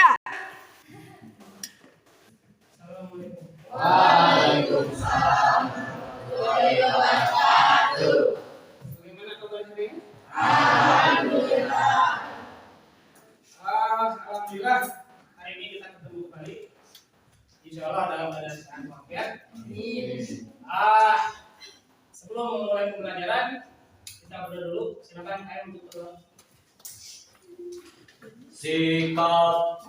Assalamualaikum. Waalaikumsalam warahmatullahi wabarakatuh. Bagaimana kabar hari ini? Alhamdulillah. Alhamdulillah hari ini kita ketemu kembali. Insya Allah dalam keadaan sehat walafiat. Sebelum memulai pembelajaran kita berdoa dulu. Silakan saya untuk berdoa. Sikap.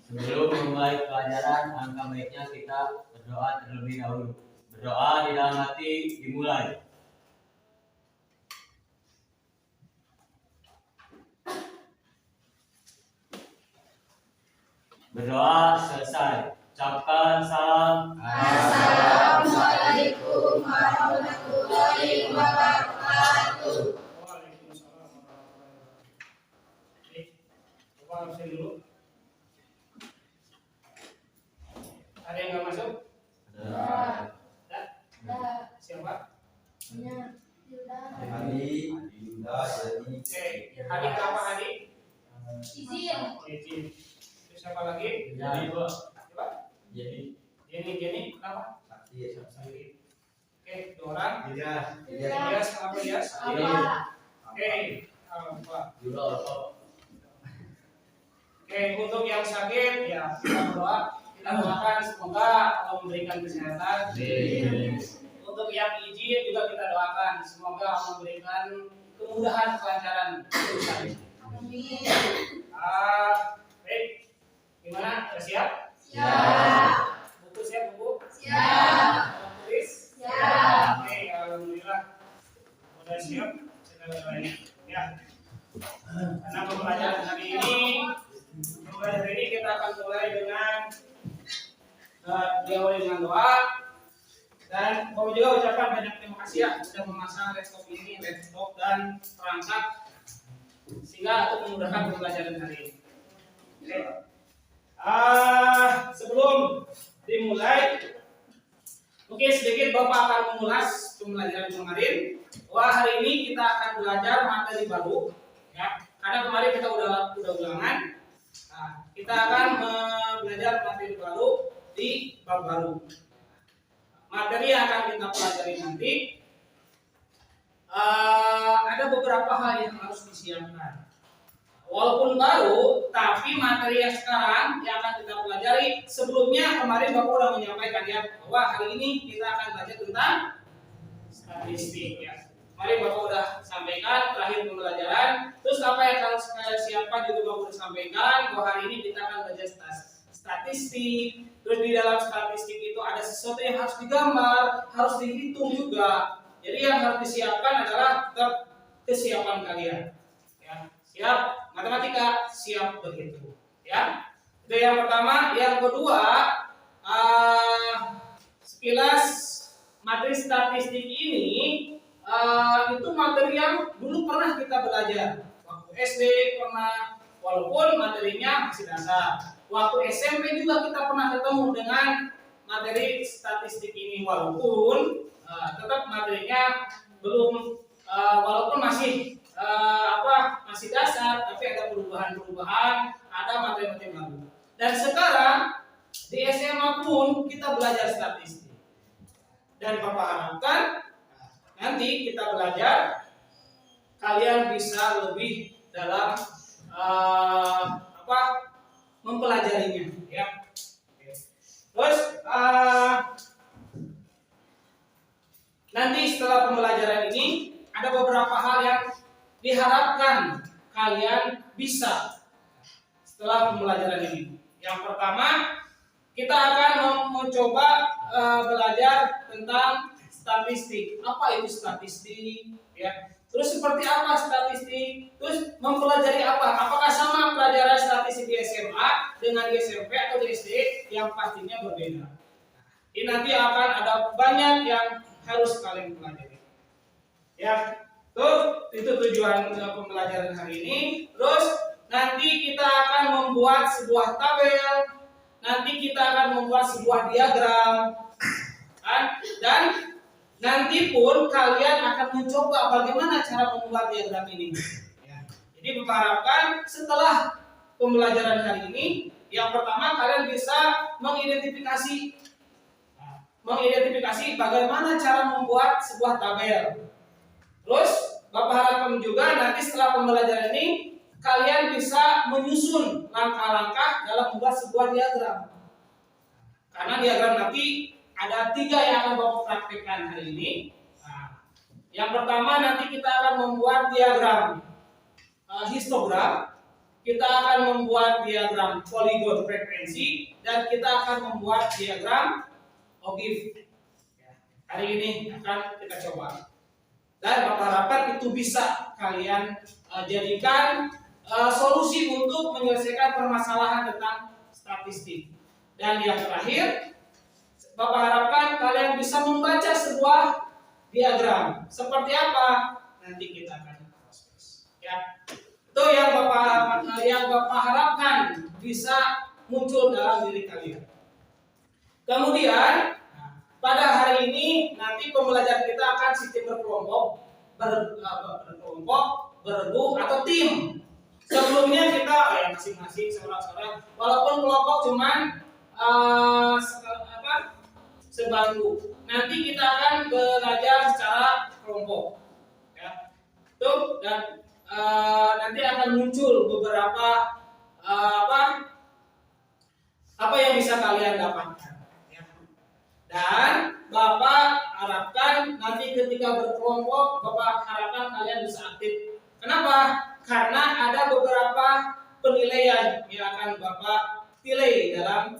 Sebelum memulai pelajaran, alangkah baiknya kita berdoa terlebih dahulu. Berdoa di dalam hati dimulai. Berdoa selesai. Ucapkan salam. Assalamualaikum warahmatullahi wabarakatuh. Waalaikumsalam warahmatullahi wabarakatuh. Oke, coba absen dulu. Ada yang nggak masuk? Ada? Siapa? Hari. Oke, Hadi apa Hadi? Izin. Izin. Terus siapa lagi? Jadi Siapa? Jenny, kenapa? Sakit. Oke, dua orang. Ilyas, apa Ilyas? Oke, Alfa. Oke, untuk yang sakit ya kita berdoa, kita doakan semoga Allah memberikan kesehatan. Untuk yang izin juga kita doakan semoga Allah memberikan kemudahan kelancaran urusan. Baik, gimana? Sudah siap? Buku siap buku? Tulis? Oke, alhamdulillah sudah siap. Kita mulai ya. Karena pembelajaran hari ini kita akan mulai dengan diawali dengan doa. Dan kami juga ucapkan banyak terima kasih ya sudah memasang laptop dan perangkat sehingga untuk memudahkan pembelajaran hari ini. Oke. Sebelum dimulai, mungkin sedikit Bapak akan mengulas pembelajaran kemarin. Wah, hari ini kita akan belajar materi baru, ya. Karena kemarin kita udah ulangan. Nah, kita akan belajar materi baru di bab baru. Materi yang akan kita pelajari nanti ada beberapa hal yang harus disiapkan. Walaupun baru, tapi materi yang sekarang yang akan kita pelajari sebelumnya kemarin Bapak sudah menyampaikan ya bahwa hari ini kita akan belajar tentang statistik ya. Kemarin Bapak sudah sampaikan terakhir pembelajaran. Terus apa yang harus saya siapkan juga Bapak sudah sampaikan bahwa hari ini kita akan belajar statistik. Terus di dalam statistik itu ada sesuatu yang harus digambar, harus dihitung juga. Jadi yang harus disiapkan adalah kesiapan kalian. Ya, siap matematika, siap berhitung. Ya, itu yang pertama. Yang kedua, sekilas materi statistik ini itu materi yang dulu pernah kita belajar. Waktu SD pernah, walaupun materinya masih dasar. Waktu SMP juga kita pernah ketemu dengan materi statistik ini walaupun tetap materinya belum walaupun masih masih dasar tapi ada perubahan, ada materi-materi baru. Dan sekarang di SMA pun kita belajar statistik. Dan Bapak harapkan nanti kita belajar kalian bisa lebih dalam mempelajarinya ya. Terus nanti setelah pembelajaran ini ada beberapa hal yang diharapkan kalian bisa setelah pembelajaran ini. Yang pertama, kita akan mencoba belajar tentang statistik. Apa itu statistik ya? Terus seperti apa statistik? Terus mempelajari apa? Apakah sama pelajaran statistik di SMA dengan di SMP atau di SD? Yang pastinya berbeda. Ini nanti akan ada banyak yang harus kalian pelajari. Ya, tuh itu tujuan pembelajaran hari ini. Terus nanti kita akan membuat sebuah tabel. Nanti kita akan membuat sebuah diagram. Dan nanti pun kalian akan mencoba bagaimana cara membuat diagram ini. Ya. Jadi Bapak harapkan setelah pembelajaran hari ini, yang pertama kalian bisa mengidentifikasi bagaimana cara membuat sebuah tabel. Terus Bapak harapkan juga nanti setelah pembelajaran ini kalian bisa menyusun langkah-langkah dalam membuat sebuah diagram. Karena diagram nanti ada 3 yang akan Bapak praktekkan hari ini. Nah, yang pertama nanti kita akan membuat diagram histogram, kita akan membuat diagram poligon frekuensi, dan kita akan membuat diagram ogive. Hari ini akan kita coba. Dan Bapak harapkan itu bisa kalian jadikan solusi untuk menyelesaikan permasalahan tentang statistik. Dan yang terakhir, Bapak harapkan kalian bisa membaca sebuah diagram. Seperti apa? Nanti kita akan proses. Ya. Itu yang Bapak harapkan bisa muncul dalam diri kalian. Kemudian pada hari ini nanti pembelajaran kita akan sistem berkelompok, bergu atau tim. Sebelumnya kita masing-masing seorang-seorang, walaupun kelompok cuman sebangku. Nanti kita akan belajar secara kelompok. Ya. Tuh, dan nanti akan muncul beberapa apa yang bisa kalian dapatkan. Dan Bapak harapkan nanti ketika berkelompok, Bapak harapkan kalian bisa aktif. Kenapa? Karena ada beberapa penilaian yang akan Bapak pilih dalam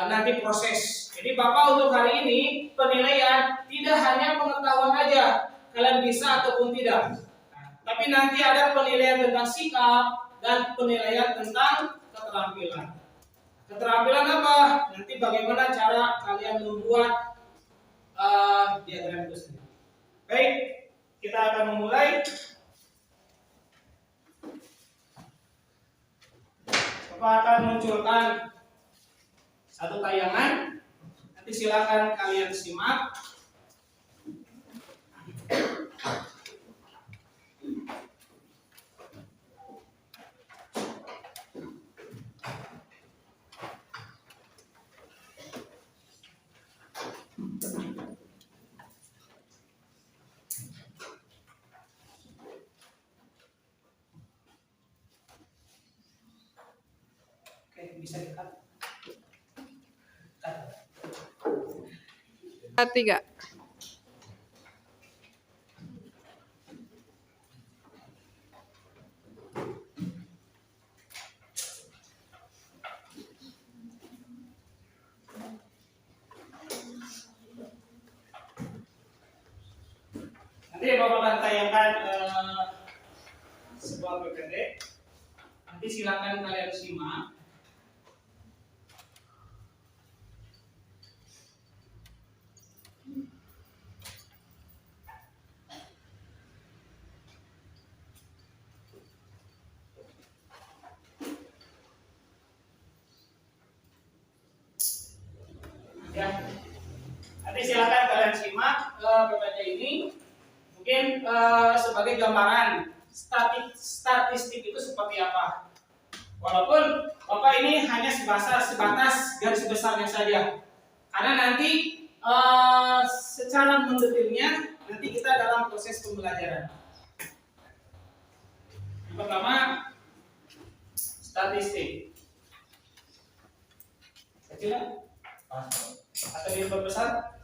nanti proses. Jadi Bapak untuk hari ini penilaian tidak hanya pengetahuan aja, kalian bisa ataupun tidak. Tapi nanti ada penilaian tentang sikap dan penilaian tentang keterampilan. Keterampilan apa? Nanti bagaimana cara kalian membuat diagram itu sendiri. Baik, kita akan memulai. Bapak akan munculkan satu tayangan. Nanti silakan kalian simak. Bisa dekat. Tiga. Nanti Bapak akan tayangkan sebuah PPT. Nanti silakan kalian simak. Ya, nanti silakan kalian simak PPT ini. Mungkin sebagai gambaran statistik itu seperti apa. Walaupun Bapak ini hanya sebatas garis besarnya saja. Karena nanti secara mendetailnya nanti kita dalam proses pembelajaran. Yang pertama, statistik. Kecil atau diperbesar?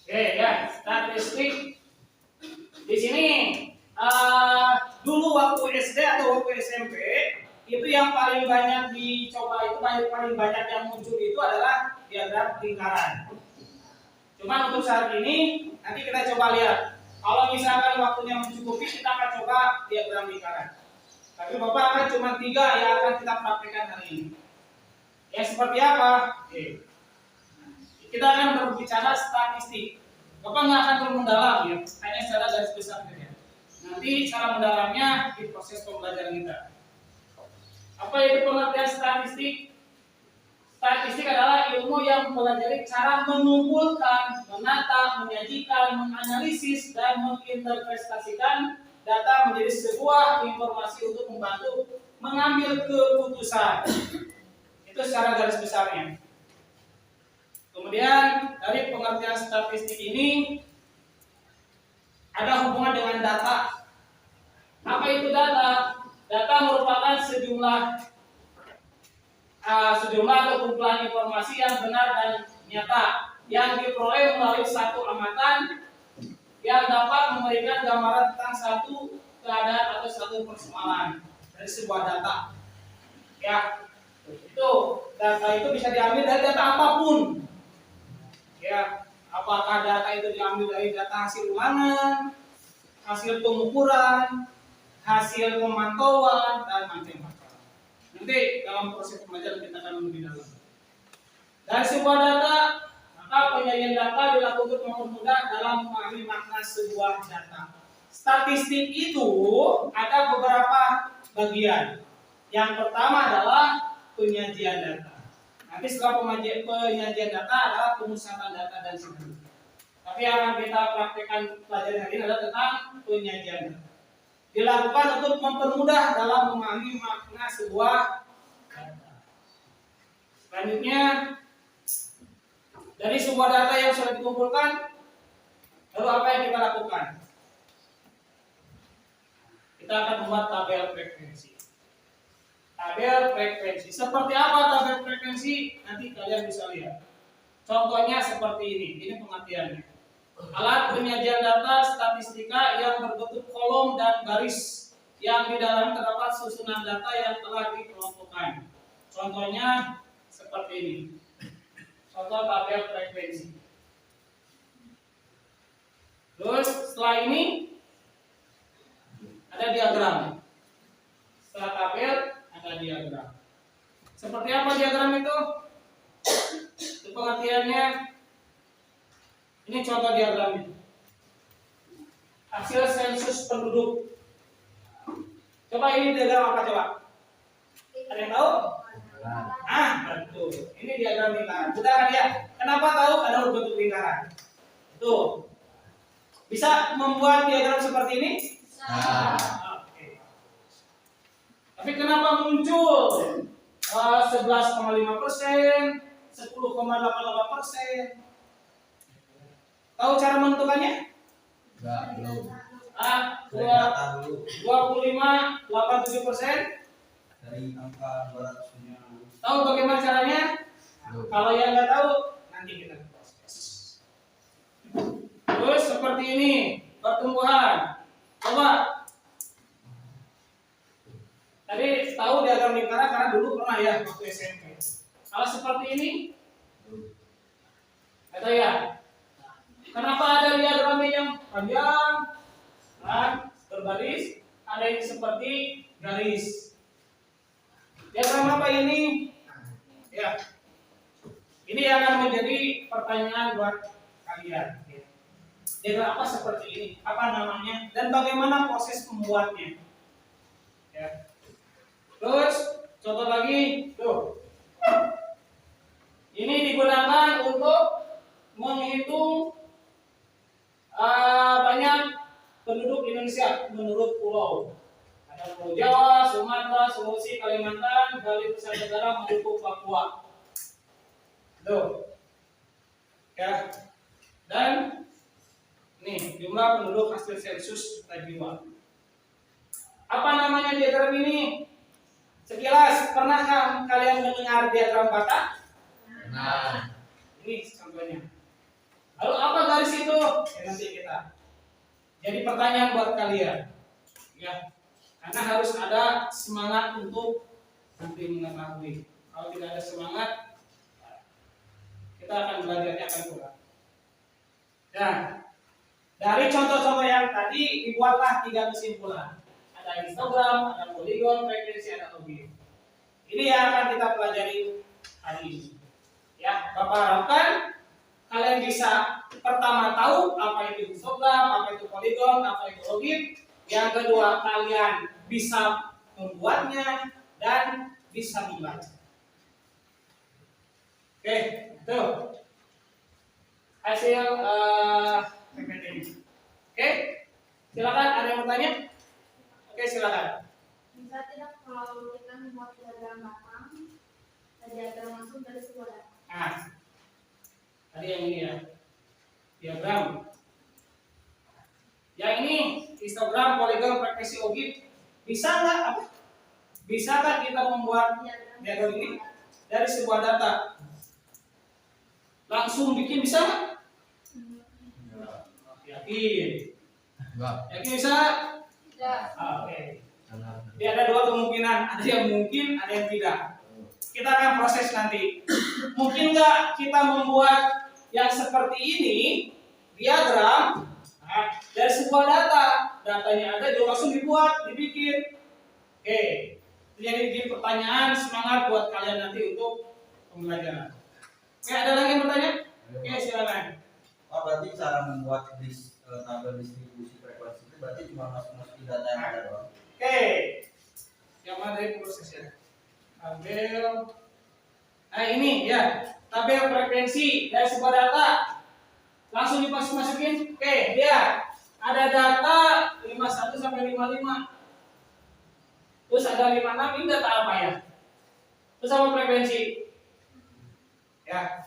Oke ya, statistik di sini dulu waktu SD atau waktu SMP itu yang paling banyak dicoba itu paling banyak yang muncul itu adalah diagram lingkaran. Cuman untuk saat ini nanti kita coba lihat. Kalau misalkan waktunya mencukupi kita akan coba diagram lingkaran. Tapi Bapak akan cuma 3 yang akan kita praktekkan hari ini. Yang seperti apa? Oke. Kita akan berbicara statistik. Bapak nggak akan terlalu mendalam ya, hanya secara garis besar saja. Nanti cara mendalaminya di proses pembelajaran kita. Apa itu pengertian statistik? Statistik adalah ilmu yang mempelajari cara mengumpulkan, menata, menyajikan, menganalisis, dan menginterpretasikan data menjadi sebuah informasi untuk membantu mengambil keputusan. Itu secara garis besarnya. Kemudian dari pengertian statistik ini ada hubungan dengan data. Apa itu data? Data merupakan sejumlah atau kumpulan informasi yang benar dan nyata yang diperoleh melalui satu amatan yang dapat memberikan gambaran tentang satu keadaan atau satu persoalan dari sebuah data. Ya, itu data itu bisa diambil dari data apapun. Ya, apakah data itu diambil dari data hasil ulangan, hasil pengukuran, hasil pemantauan, dan macam-macam. Nanti dalam proses pembelajaran kita akan lebih dalam. Dari sebuah data, maka penyajian data dilakukan untuk mempermudah dalam memahami makna sebuah data. Statistik itu ada beberapa bagian. Yang pertama adalah penyajian data. Nanti setelah penyajian data adalah pemusatan data dan sebagainya. Tapi yang akan kita praktekkan pelajaran hari ini adalah tentang penyajian data. Dilakukan untuk mempermudah dalam memahami makna sebuah data. Selanjutnya, dari sebuah data yang sudah dikumpulkan, lalu apa yang kita lakukan? Kita akan membuat tabel frekuensi. Tabel frekuensi. Seperti apa tabel frekuensi? Nanti kalian bisa lihat. Contohnya seperti ini. Ini pengertiannya. Alat penyajian data statistika yang berbentuk kolom dan garis yang di dalam terdapat susunan data yang telah dikelompokkan. Contohnya seperti ini. Contoh tabel frekuensi. Terus setelah ini ada diagram. Setelah tabel ada diagram. Seperti apa diagram itu? Itu pengertiannya. Ini contoh diagramnya. Hasil sensus penduduk. Coba ini diagram apa coba? Ada yang tahu? Betul. Ini diagram lingkaran. Sudah kan ya? Kenapa tahu? Karena berbentuk lingkaran. Tuh. Bisa membuat diagram seperti ini? Oke. Tapi kenapa muncul 11,5%, 10,88%? Tahu cara menentukannya? Enggak, belum. 25,87%. Dari angka 200-nya. Tahu bagaimana caranya? Belum. Kalau yang nggak tahu, nanti kita proses. Terus seperti ini, pertumbuhan. Coba. Tadi tahu diagram lingkaran karena dulu pernah ya waktu SMP. Kalau seperti ini, kata ya. Kenapa ada diagram yang panjang, berbaris, ada yang seperti garis? Diagram apa ini? Ya, ini akan menjadi pertanyaan buat kalian. Diagram apa seperti ini? Apa namanya? Dan bagaimana proses pembuatnya? Ya. Terus contoh lagi, tuh. Ini digunakan untuk menghitung banyak penduduk Indonesia menurut pulau. Ada Pulau Jawa, Sumatera, Sulawesi, Kalimantan, Bali, Nusa Tenggara, Maluku, Papua. Tuh. Ya. Dan nih jumlah penduduk hasil sensus juta jiwa. Apa namanya diagram ini? Sekilas, pernahkah kalian mendengar diagram Batak? Nah, Ini contohnya. Lalu apa garis itu? Ya, nanti kita. Jadi pertanyaan buat kalian. Ya. Karena harus ada semangat untuk nanti mengetahui. Kalau tidak ada semangat, kita akan belajarnya akan kurang. Dan dari contoh-contoh yang tadi dibuatlah 3 kesimpulan. Ada histogram, ada poligon, frekuensi, ada objek. Ini yang akan kita pelajari hari ini. Ya, Bapak harapkan kalian bisa pertama tahu apa itu histogram, apa itu poligon, apa itu objek. Yang kedua, kalian bisa membuatnya dan bisa membaca. Oke, tuh hasil PPT ini. Oke, silakan ada yang bertanya? Oke, silakan. Bisa tidak kalau kita membuat diagram batang, diagram langsung dari sebuah data? Nah, tadi yang ini ya, diagram. Yang ini histogram, poligon, frekuensi ogif. Bisa nggak? Apa? Bisa nggak kita membuat diagram ini dari sebuah data? Langsung bikin bisa nggak? Yakin? Yakin bisa? Tidak. Oke. Jadi ada dua kemungkinan, ada yang mungkin, ada yang tidak. Kita akan proses nanti. Mungkin nggak kita membuat yang seperti ini, diagram, dari sebuah data, datanya ada, juga langsung dibuat, dibikin. Oke, jadi pertanyaan semangat buat kalian nanti untuk pembelajaran. Oke, ada lagi yang bertanya? Oke, silakan. Oh, berarti cara membuat tabel distribusi frekuensi itu berarti cuma masukin data yang ada doang. Oke, yang mana dari prosesnya? Tabel. Nah ini ya, tabel frekuensi dari sebuah data. Langsung dimasukin. Oke, dia ada data 51 sampai 55. Terus ada 56, ini data apa ya? Terus apa frekuensi? Ya.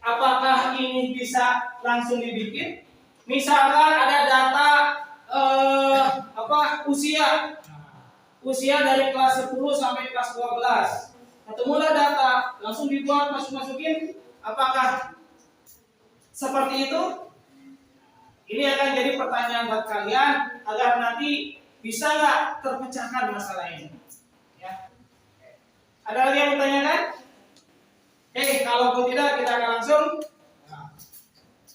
Apakah ini bisa langsung dibikin? Misalkan ada data usia. Usia dari kelas 10 sampai kelas 12. Ketemulah data, langsung dibuat, masukin. Apakah seperti itu? Ini akan jadi pertanyaan buat kalian agar nanti bisa nggak terpecahkan masalah ini. Ya. Ada lagi yang bertanyakan? Oke, kalaupun tidak kita akan langsung.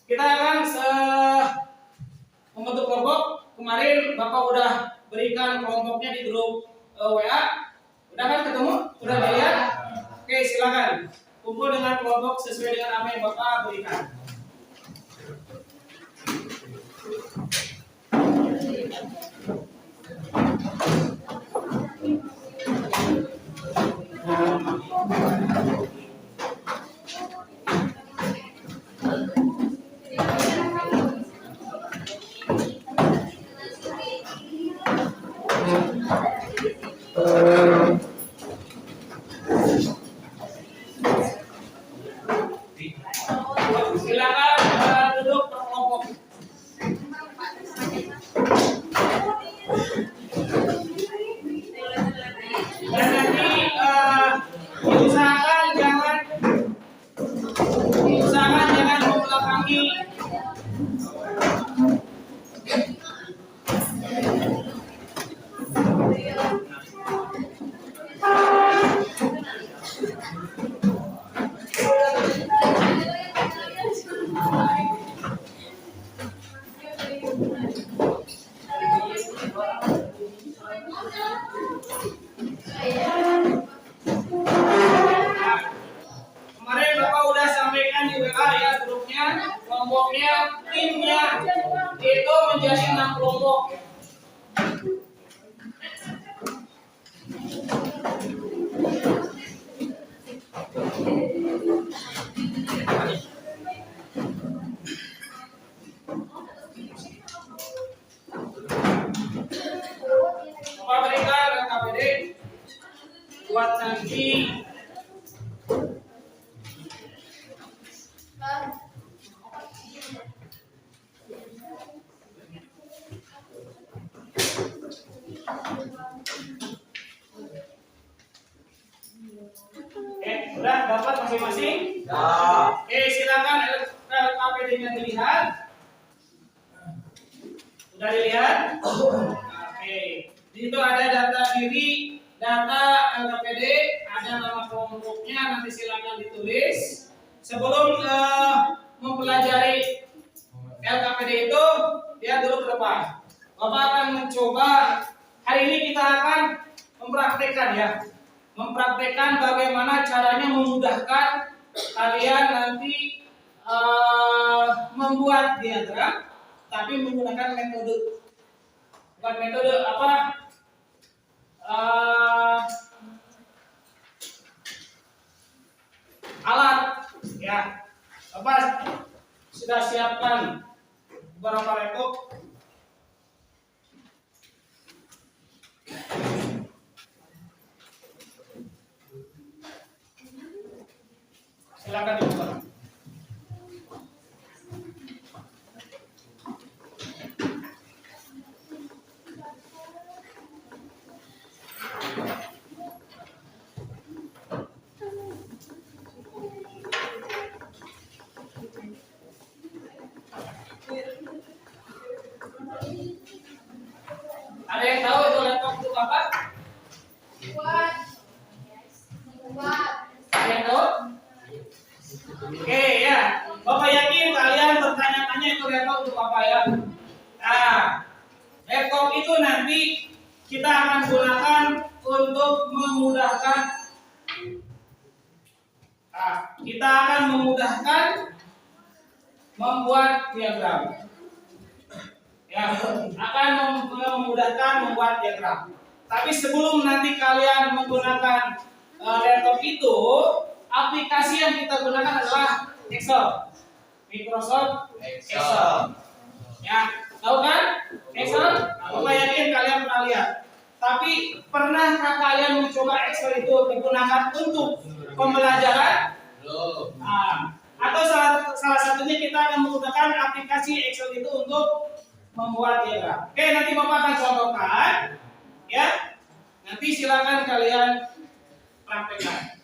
Kita akan membentuk kelompok. Kemarin Bapak udah berikan kelompoknya di grup WA. Udah kan ketemu? Udah dilihat? Oke, silakan kumpul dengan kelompok sesuai dengan apa yang Bapak berikan. Silakan duduk per kelompok. Dan nanti diusahakan jangan membelakangi. Kemarin Bapak udah sampaikan di WA ya, grupnya, kelompoknya, timnya itu menjadi 6 kelompok. Bapak berikan KPD buat nanti. Udah dapat masing-masing? Silakan KPD-nya dilihat. Sudah dilihat? Di situ ada data diri, data LKPD, ada nama kelompoknya, nanti silakan ditulis. Sebelum mempelajari LKPD itu, lihat dulu ke depan. Bapak akan mencoba, hari ini kita akan mempraktekkan ya. Mempraktekkan bagaimana caranya memudahkan kalian nanti membuat diagram, tapi menggunakan bukan metode apa? Alat ya. Bapak sudah siapkan beberapa laptop. Silakan dibuka. Ada yang tahu itu laptop untuk apa? Buat Ada yang tahu? Oke ya, Bapak yakin kalian bertanya-tanya itu laptop untuk apa ya? Nah, laptop itu nanti kita akan gunakan untuk memudahkan. Nah, kita akan memudahkan membuat diagram. Ya, akan memudahkan membuat diagram. Tapi sebelum nanti kalian menggunakan laptop itu, aplikasi yang kita gunakan adalah Excel, Microsoft Excel. Ya, tahu kan? Excel? Bapak yakin kalian pernah lihat. Tapi pernahkah kalian mencoba Excel itu digunakan untuk pembelajaran? Belum. Nah, atau salah satunya kita akan menggunakan aplikasi Excel itu untuk membuat diagram. Oke, nanti Bapak akan contohkan, ya. Nanti silakan kalian praktekkan.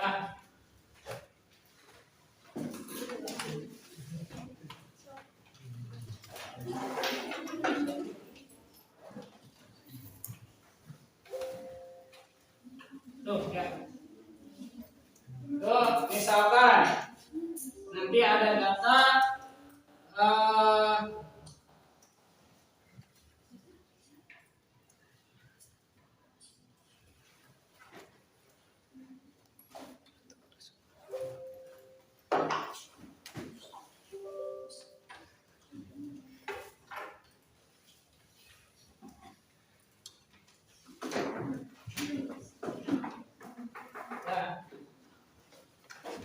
Nah, tuh ya. Tuh, misalkan nanti ada data ya.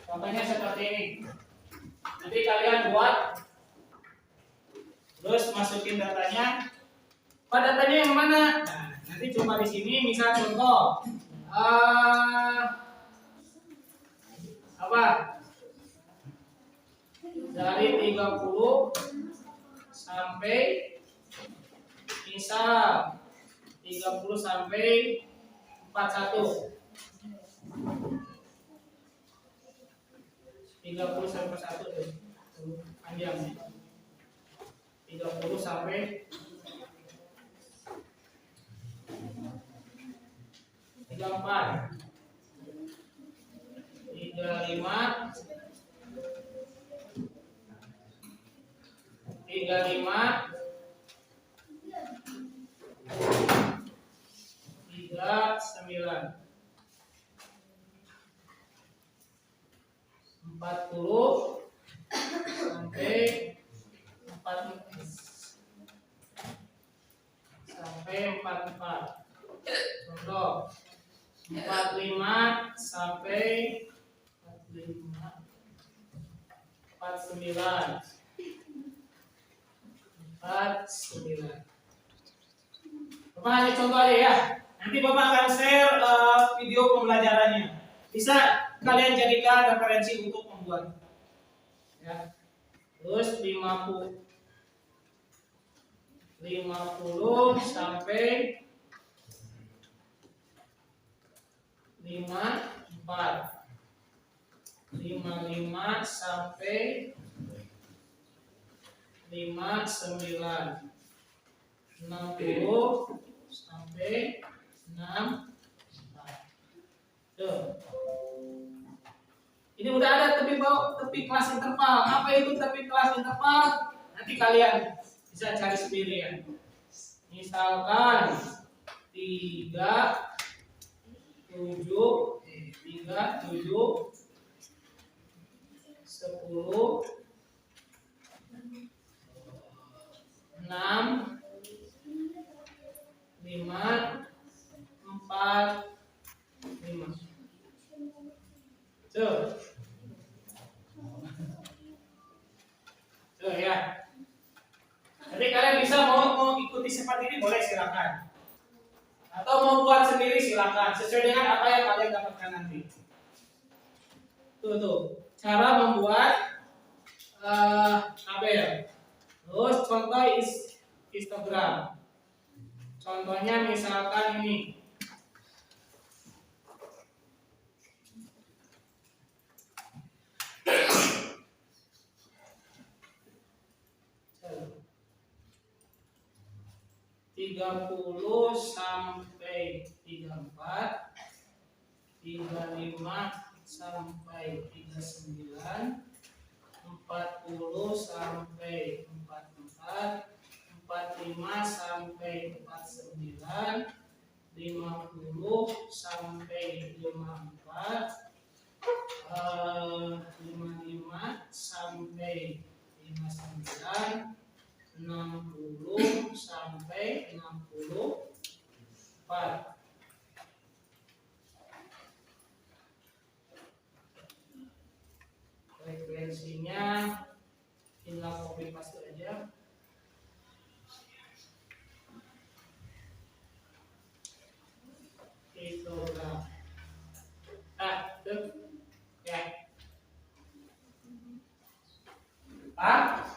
Contohnya seperti ini. Nanti kalian buat, terus masukin datanya. Pak, datanya yang mana? Nah, nanti coba di sini, misal contoh apa? Dari 30 sampai misal 30 sampai 41. 30 sampai 1 tuh panjangnya. 30 sampai 34. 35 39 40 sampai 44. Contoh 45 sampai 49. Bapak hanya contoh aja ya. Nanti Bapak akan share video pembelajarannya. Bisa kalian jadikan referensi untuk membuat. Ya. Terus 50 sampai 54. 55 sampai 59. 60 sampai 64. Tuh. Ini udah ada tepi kelas interval. Apa itu tepi kelas interval? Nanti kalian bisa cari sendiri ya. Misalkan 3 7 10 6 5 4 5. Tuh ya. Jadi kalian bisa mau ikuti seperti ini boleh silakan. Atau mau buat sendiri silakan sesuai dengan apa yang kalian dapatkan nanti. Tuh. Cara membuat tabel. Terus contoh histogram. Contohnya misalkan ini. Tiga puluh sampai 34, 35 sampai 39, 40 sampai 44, 45 sampai 49, 50 sampai 54, 55 sampai 59, 60 sampai 64. Frekuensinya tinggal copy paste aja. Histogram. Tuh. Ya. Pak?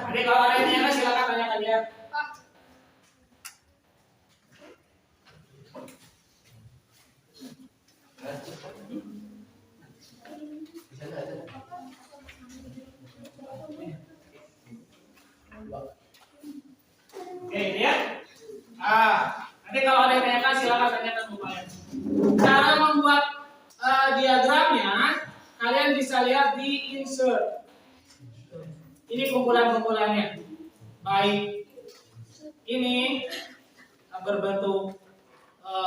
Jadi kalau ada yang tanya silakan tanyakan ya. Oke, ya. Nanti kalau ada yang tanyakan silakan tanyakan kembali. Cara membuat diagramnya kalian bisa lihat di insert. Ini kumpulan-kumpulannya. Baik ini berbentuk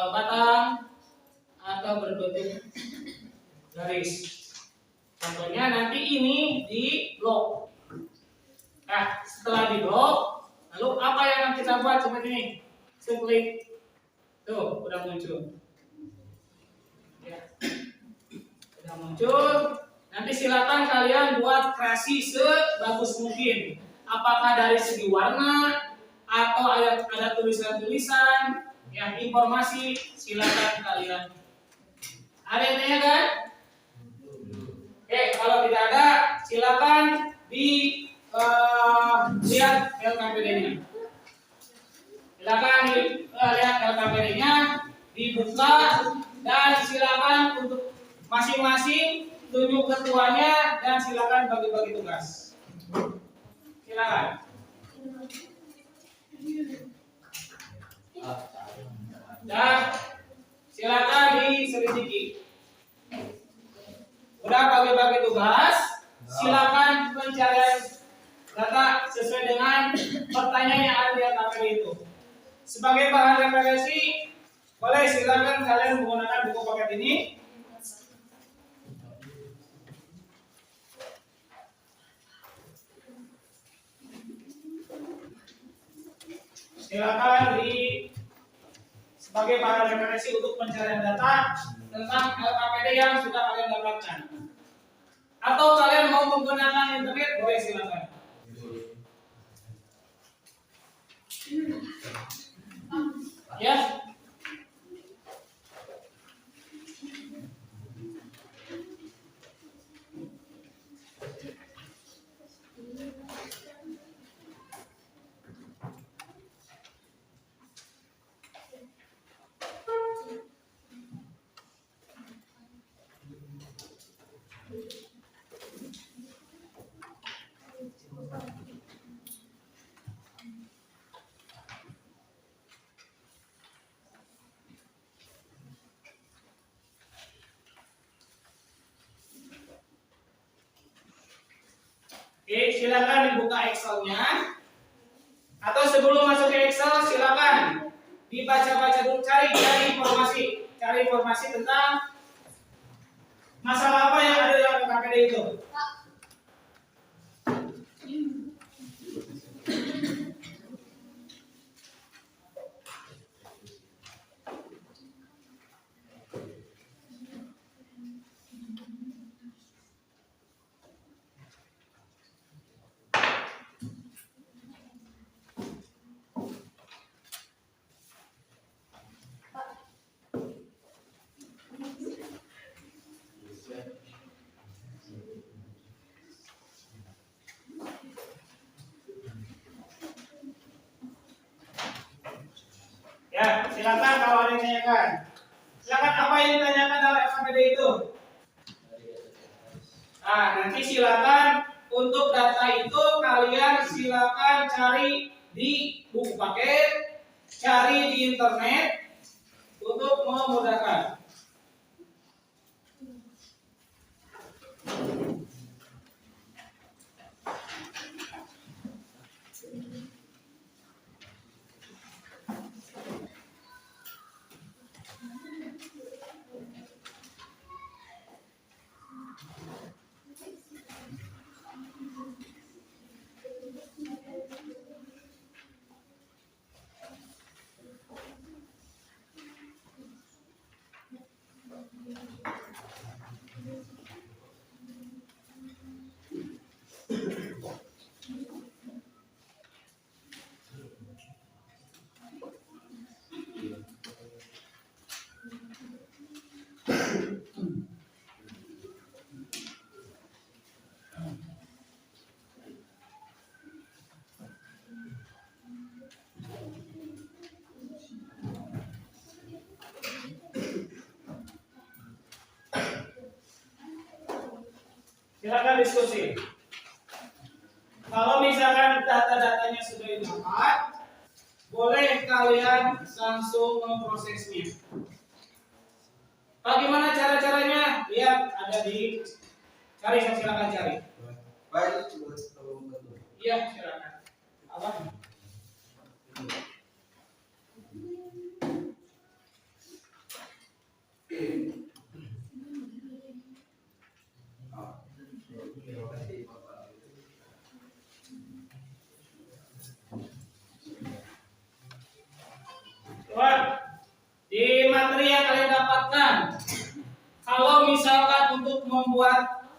batang atau berbentuk garis. Contohnya nanti ini di blok. Nah, setelah di blok, lalu apa yang kita buat seperti ini? Klik. Tuh, udah muncul. Ya. Udah muncul. Nanti silakan kalian buat kreasi sebagus mungkin. Apakah dari segi warna atau ada tulisan-tulisan yang informasi, silakan kalian. Ada yang tanya kan? Oke, kalau tidak ada, silakan lihat LKPD-nya. Silakan lihat LKPD-nya, dibuka dan silakan untuk masing-masing tunjuk ketuanya dan silakan bagi-bagi tugas. Silakan. Dan silakan diselidiki. Udah bagi-bagi tugas, silakan pencarian data sesuai dengan pertanyaan yang ada di LKPD itu. Sebagai bahan referensi, boleh silakan kalian menggunakan buku paket ini. Silakan sebagai bahan referensi untuk pencarian data tentang LKPD yang sudah kalian dapatkan. Atau kalian mau menggunakan internet, boleh silakan. Ya. Oke, silakan dibuka Excelnya. Atau sebelum masuk ke Excel, silakan dibaca-baca dulu, cari informasi tentang masalah apa yang ada dalam KKD itu. Ya, silakan kalau ada yang tanyakan. Silakan apa yang ditanyakan dalam KKD itu. Nah, nanti silakan untuk data itu kalian silakan cari di buku paket, cari di internet untuk memudahkan. Silakan diskusi. Kalau misalkan data-datanya sudah didapat, boleh kalian langsung memprosesnya. Bagaimana cara-caranya? Lihat ada di cari, silakan cari. Baik, kalau betul. Iya, silakan. Apa? Coba di materi yang kalian dapatkan, kalau misalkan untuk membuat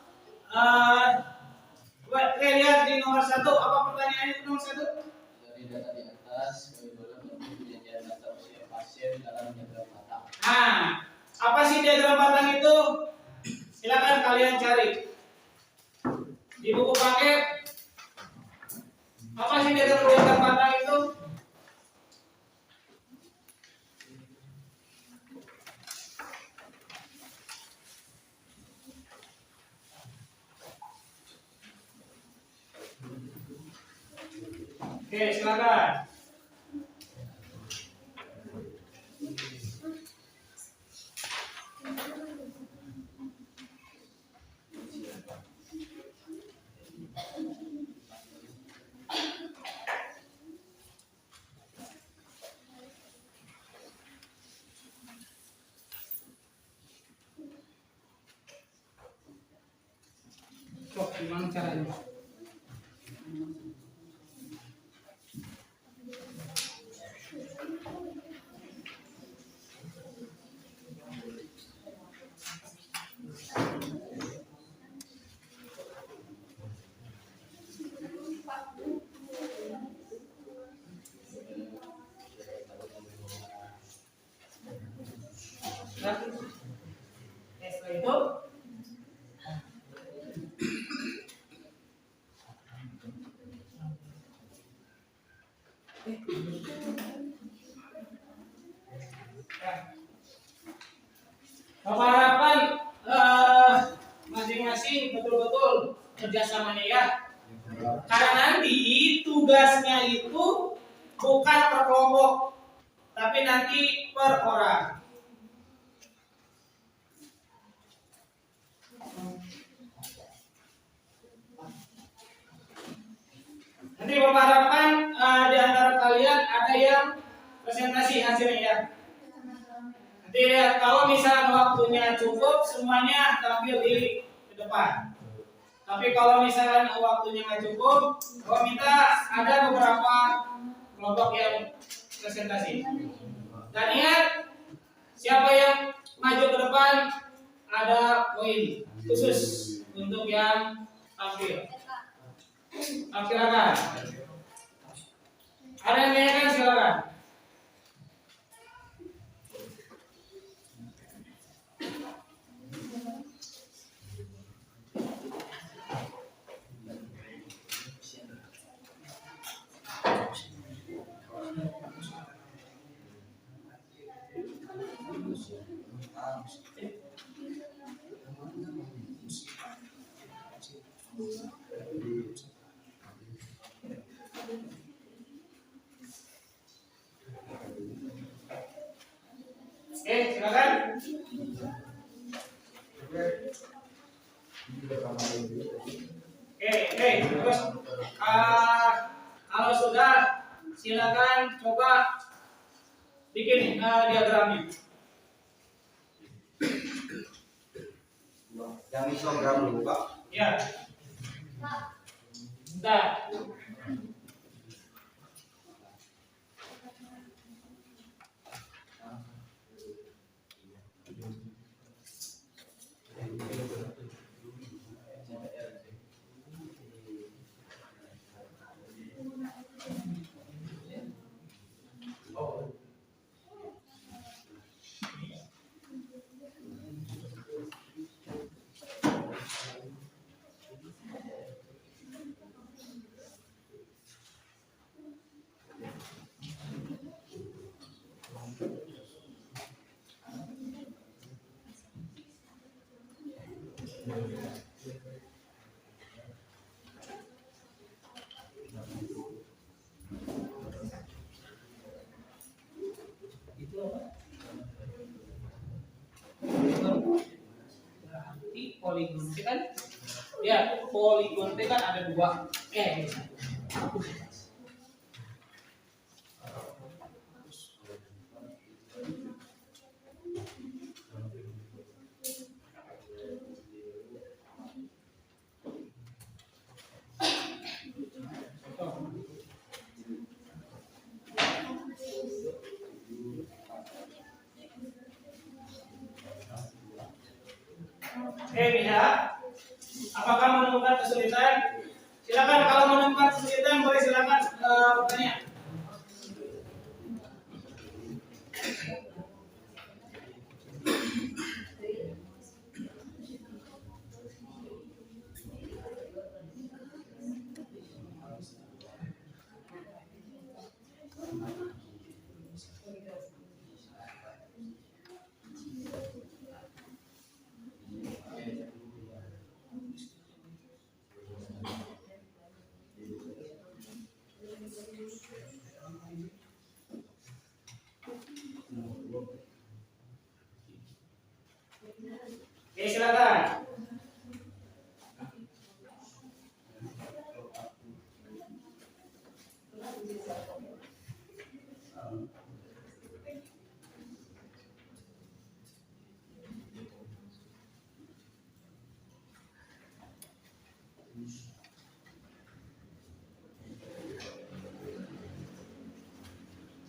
lihat di nomor 1, apa pertanyaannya itu nomor 1? Dari data di atas, bagaimana menghitung perjanjian data usia pasien dalam diagram batang? Nah, apa sih diagram batang itu? Silakan kalian cari di buku paket. Apa sih diagram batang itu? Oke, silakan. Kok gimana caranya? Nah, setelah itu Bapak harapan masing-masing betul-betul kerjasamanya ya. Karena nanti tugasnya itu bukan per kelompok, tapi nanti per orang. hasilnya ya. Nanti lihat kalau misalnya waktunya cukup semuanya tampil di depan. Tapi kalau misalnya waktunya nggak cukup, gua minta ada beberapa kelompok yang presentasi. Dan ingat, siapa yang maju ke depan ada poin khusus untuk yang tampil. Silakan. Ada yang tanyakan silakan. Oke, silakan. Oke, terus kalau sudah silakan coba bikin diagramnya. Yang histogram dulu Pak. Ya. Nah, poligon itu kan ya, poligon itu kan ada dua Mia, apakah menemukan kesulitan? Silakan, kalau menemukan kesulitan boleh silakan bertanya. Oke, silakan.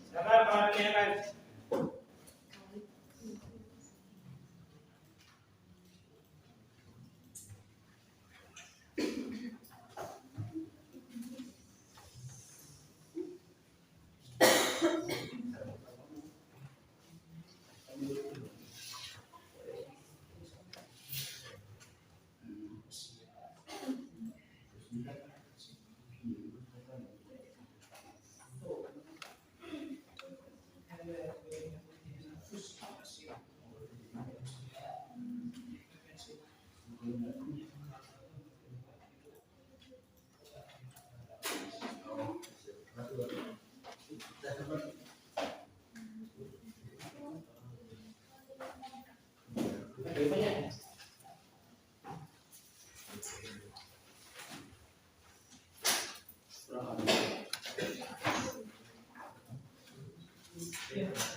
Silakan kalau tanyakan. Ya.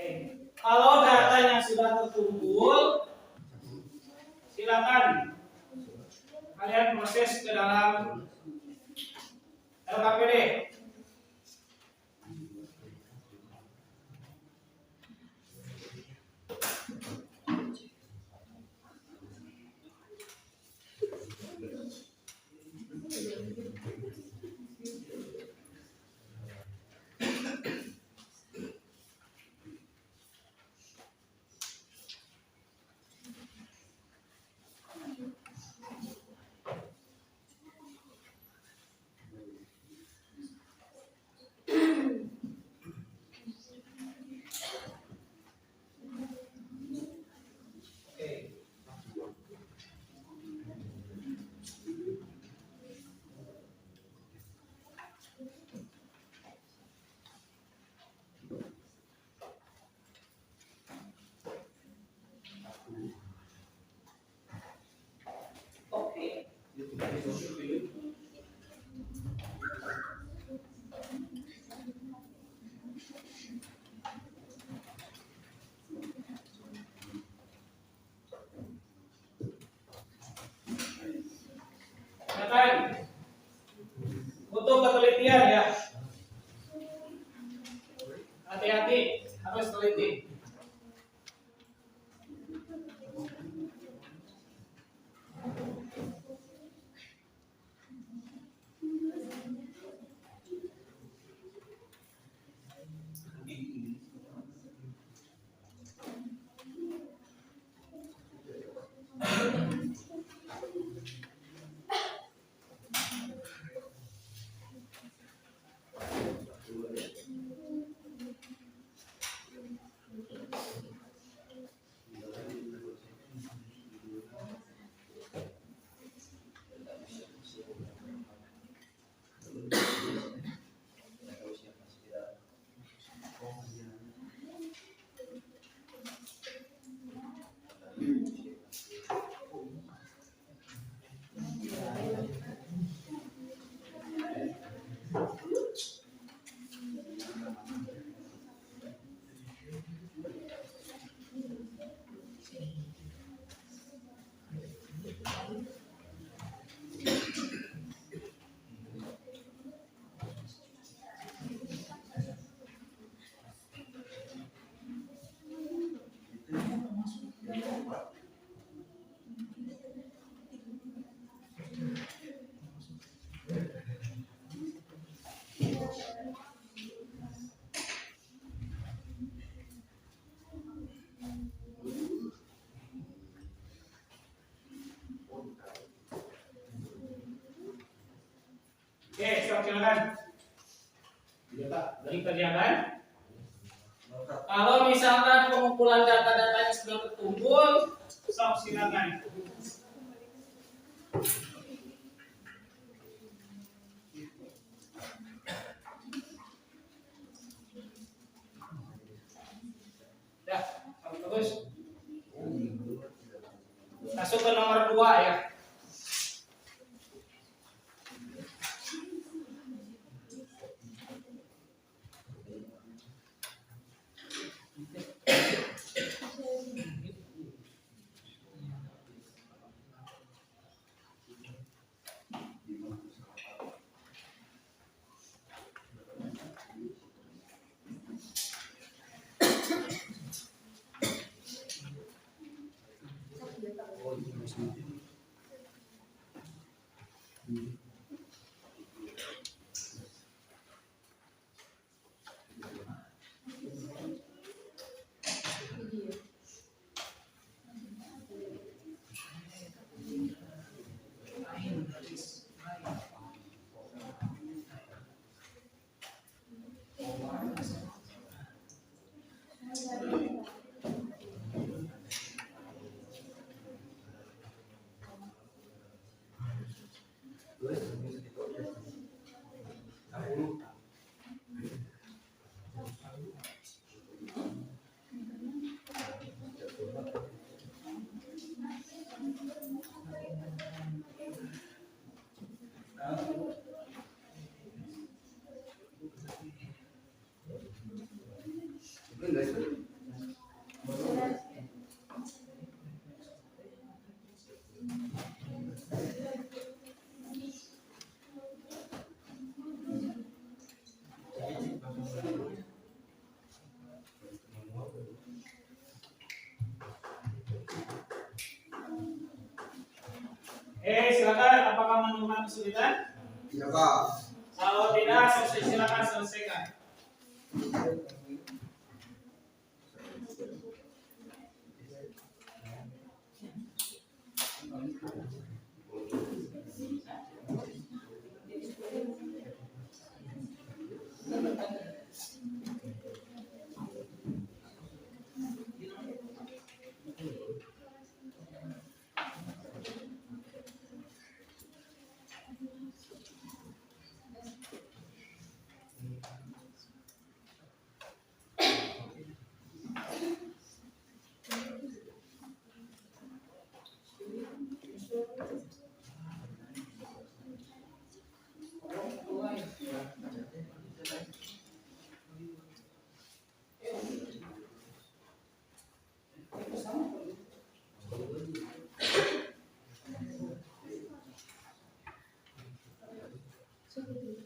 Oke. Kalau datanya sudah terkumpul, silakan kalian proses ke dalam KPD. Oke. Oke. Silakan. Untuk penelitian ya. Hati-hati, harus teliti. Oke, silakan. Dari kerjaan. Kalau misalkan pengumpulan data-datanya sudah terkumpul, silakan. Ya, bagus. Masuk ke nomor 2 ya. Guys, Silakan. Apakah menemukan kesulitan? Iya Pak. Kalau tidak, silakan selesaikan.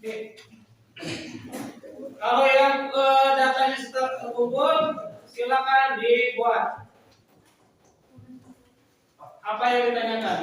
Oke. Kalau yang datanya sudah terkumpul, silakan dibuat. Apa yang ditanyakan?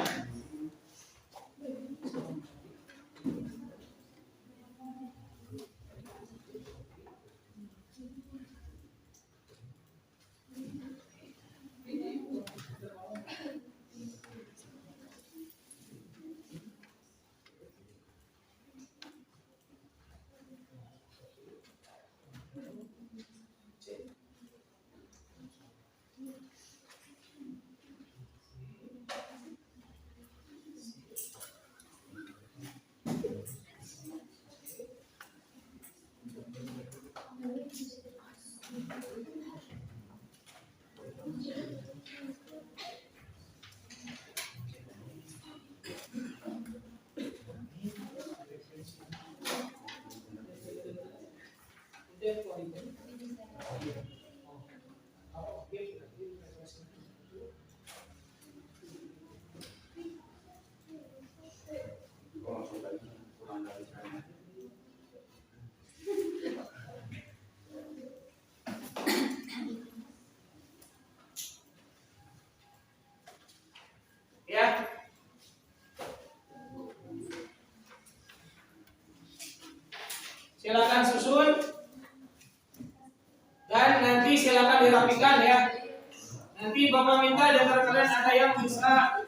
Ya. Silakan susun dan nanti silakan dirapikan ya. Nanti Bapak minta di antara kalian ada yang bisa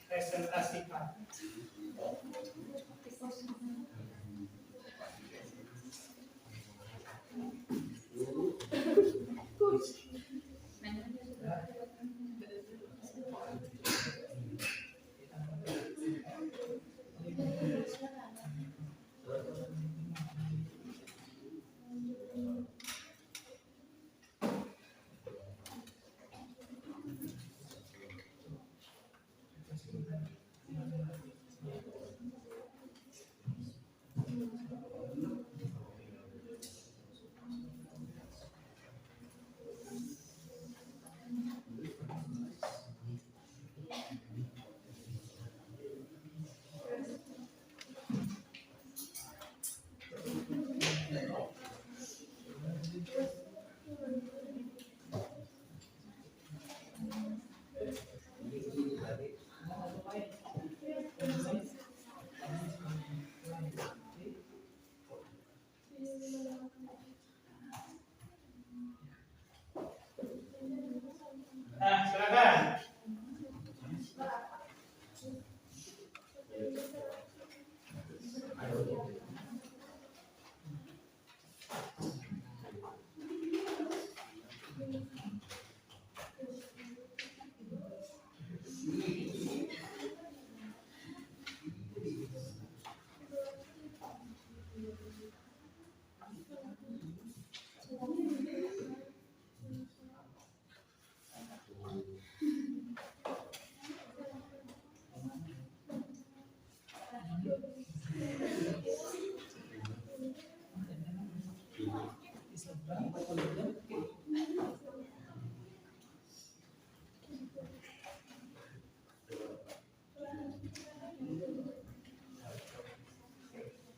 presentasikan. Nah, silakan.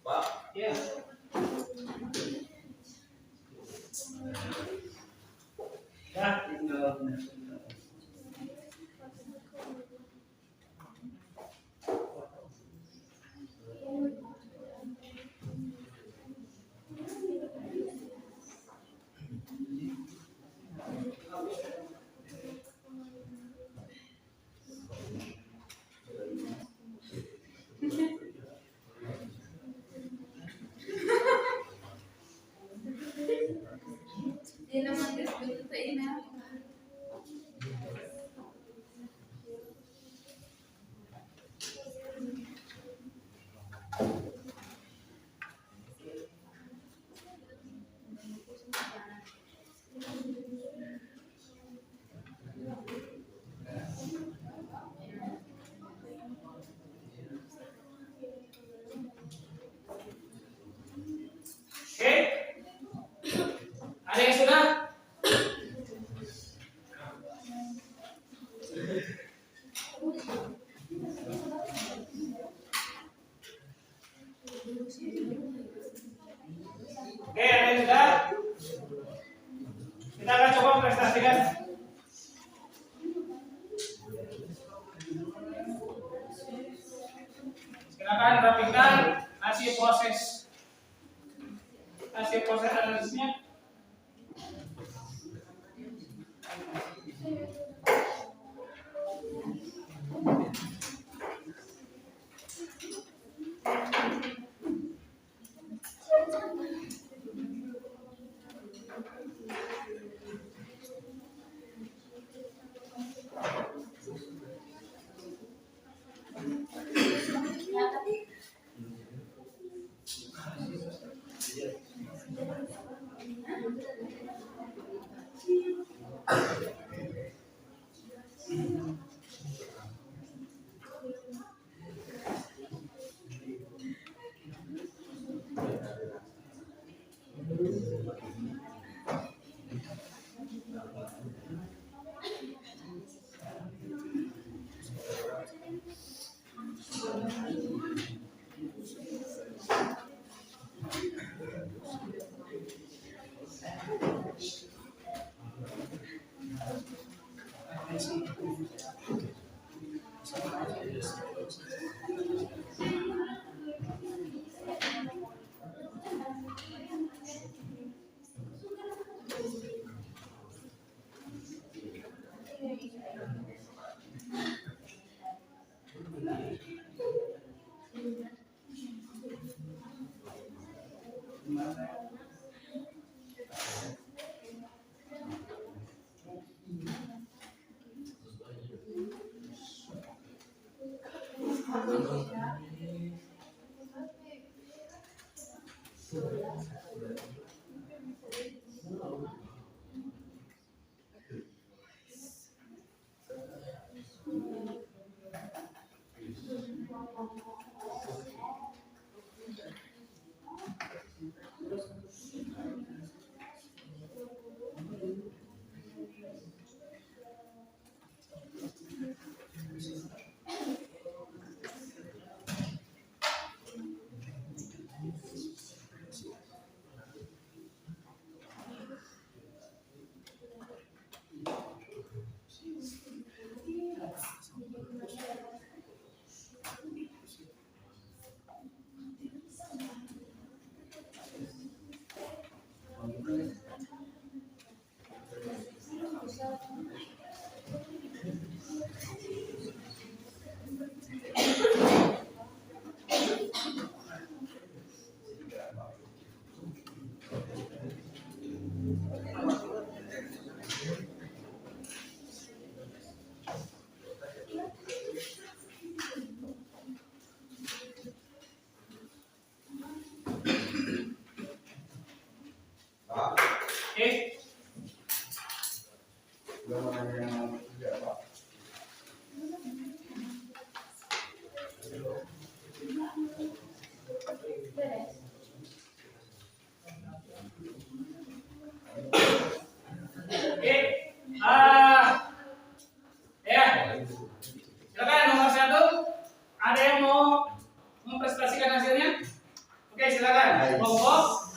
Pak. Ya. Oke, ada yang sudah? Kita akan coba prestasikan. Silakan rapikan hasil proses analisisnya. Oke. Udah mau nanya yang nomor 3, Pak. Oke. Ya. Silakan nomor 1. Ada yang mau mempresentasikan hasilnya? Oke, silakan. Monggo.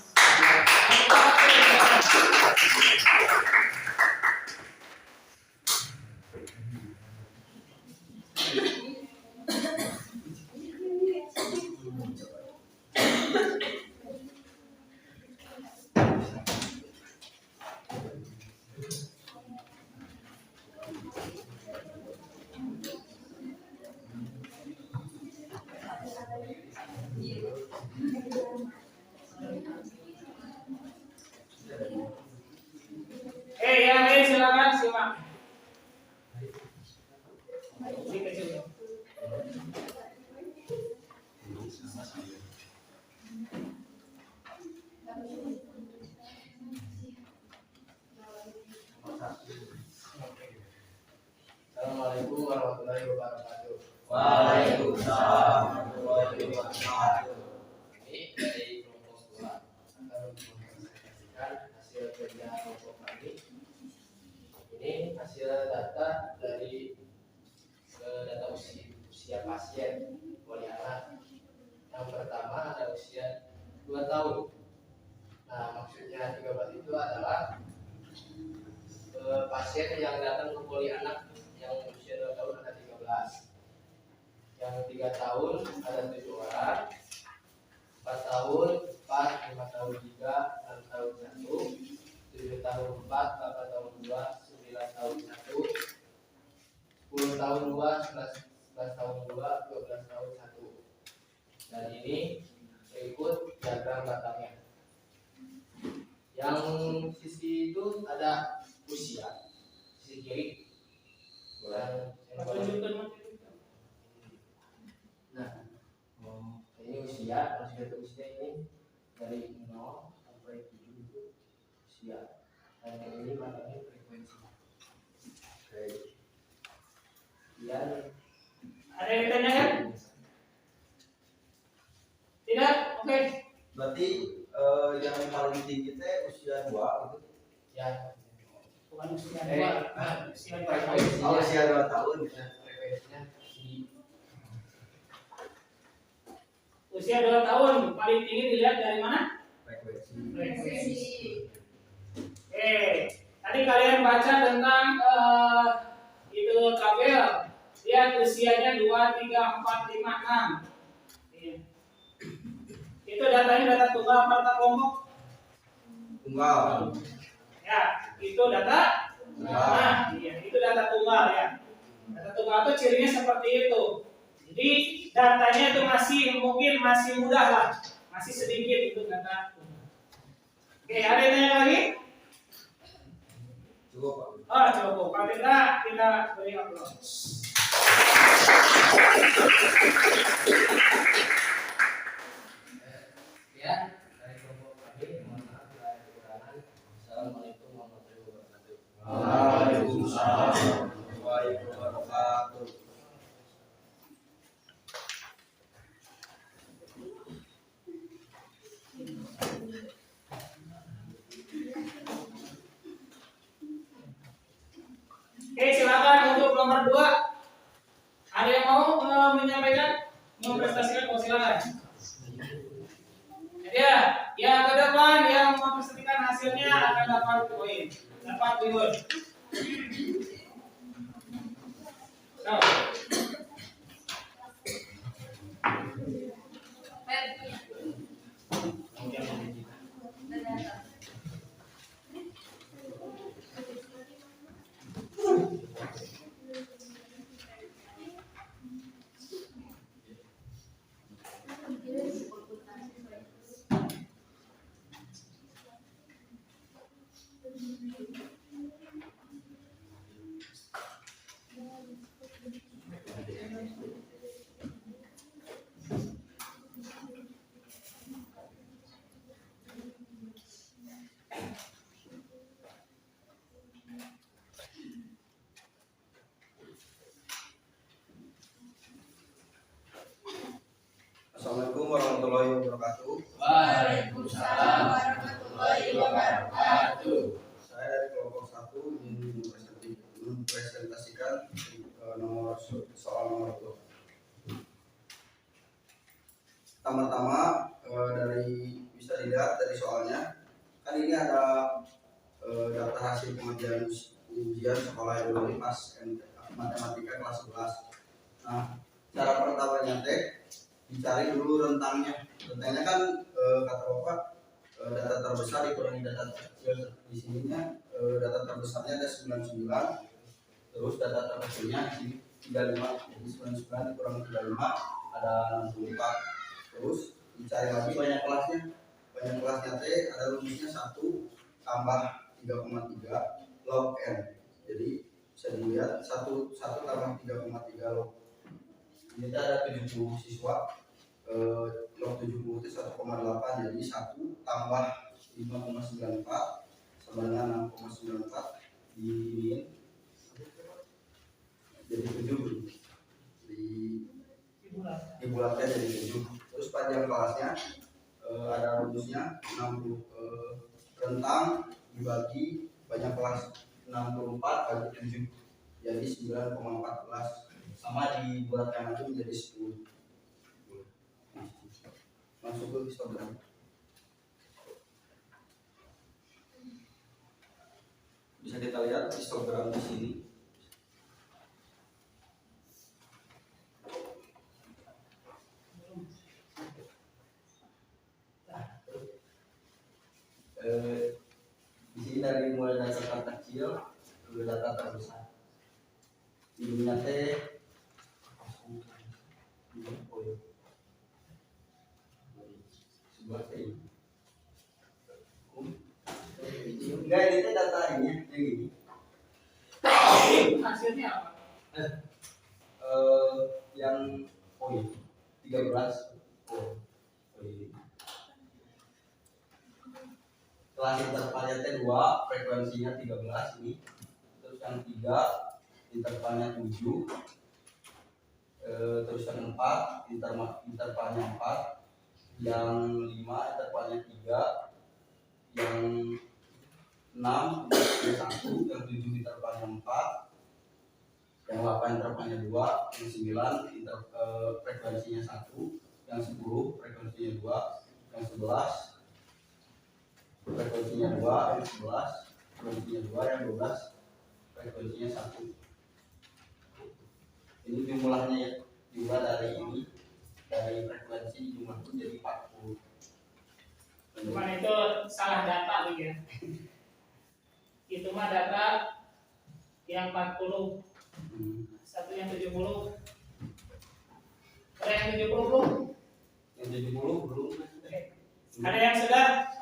Yang lain silakan simak. Ini kecil. Assalamualaikum warahmatullahi wabarakatuh. Waalaikumsalam warahmatullahi wabarakatuh. Ini dari kelompok 2 akan mempresentasikan hasil kerja kelompok kami. Ini hasil data dari data usia pasien polianak. Yang pertama adalah usia 2 tahun. Nah, maksudnya 13 itu adalah pasien yang datang ke poli anak yang usia 2 tahun ada 13. Yang 3 tahun ada 7 orang. 4 tahun 4, 5 tahun 3, 6 tahun 1, 7 tahun 4, 8 tahun 2, 9 tahun 1, 10 tahun 2, 11 tahun 2, 12 tahun 1. Dan ini berikut diagram batangnya. Yang sisi itu ada usia, sisi kiri. Dan yang bawah. Nah, ini usia, maksudnya usia ini dari 0 sampai 7 usia. Dan yang ini batangnya frekuensi. Oke. Dan Ada yang ditanyakan? Tidak? Oke. Berarti yang paling tinggi teh usia 2 gitu. ya Bukan usia Eh, 2, usia 2 tahun. frekuensinya, Usia 2 tahun gitu. frekuensinya di Usia 2 tahun paling tinggi dilihat dari mana? Frekuensi. Frekuensi. Oke, tadi kalian baca tentang itu tabel. Lihat usianya 2, 3, 4, 5, 6. Iya. Itu datanya data tunggal apa data kelompok? Tunggal. Ya, itu data Tunggal. Nah, iya, itu data tunggal ya. Data tunggal itu cirinya seperti itu. Jadi datanya itu mungkin masih mudah lah, masih sedikit itu data tunggal. Oke, ada yang tanya lagi? Cukup, Pak. Oh, cukup. Kalau kita beri upload. ya dari kelompok kami. Mohon maaf bila ada kekurangan. Assalamualaikum warahmatullahi wabarakatuh. Waalaikumsalam warahmatullahi wabarakatuh. Oke, silakan untuk nomor 2. Ada yang mau menyampaikan, mempresentasikan? Oh, silakan. Ya, yang ke depan yang mempresentasikan hasilnya akan dapat poin, dapat reward. So. Assalamualaikum warahmatullahi wabarakatuh. Waalaikumsalam warahmatullahi wabarakatuh. Saya dari kelompok 1 ingin mempresentasikan soal nomor 2. Pertama-tama dari bisa dilihat dari soalnya, kan ini ada data hasil pengerjaan ujian sekolah ekonomi pas matematika kelas 11. Nah, cara pertamanya dicari dulu rentangnya. Rentangnya kan kata Bapak data terbesar dikurangi data terkecil. Di sininya data terbesarnya ada 99, terus data terkecilnya di 35. Jadi 99 dikurangi 35 ada 64. Terus dicari lagi banyak kelasnya. Banyak kelasnya ada rumusnya 1 tambah 3,3 log n. Jadi bisa dilihat 1 tambah 3,3 log. Ini ada 70 siswa, log 70 itu 1,8, jadi 1 tambah 5,94 sama dengan 6,94 di jadi 7 dibulatkan jadi 7. Terus panjang kelasnya ada rumusnya 60 rentang dibagi banyak kelas 64 bagi 7 jadi 9,14 sama dibulatkan lagi menjadi 10. Masuk ke histogram. Bisa kita lihat histogram di sini. Di sini dari mulai data terkecil ke data terbesar. Ininya teh sebuah teh. Enggak, ini teh data ini yang gini. Hasilnya apa? Yang 13 kelas intervalnya T2 frekuensinya 13 ini, terus yang 3 intervalnya 7, terus yang 4 intervalnya 4, yang 5 intervalnya 3, yang 6 intervalnya 1, yang 7 intervalnya 4, yang 8 intervalnya 2, yang 9 frekuensinya 1, yang 10 frekuensinya 2, yang 11 frekuensinya 2, yang 11 frekuensinya 2, yang 12 frekuensinya 1. Ini jumlahnya ya, jumlah dari ini, dari frekuensi jumlah itu jadi 40. Cuman itu salah data gitu ya. Itu mah data yang 40, satu yang 70. Ada yang 70 belum? Yang 70 belum. Ada yang sudah?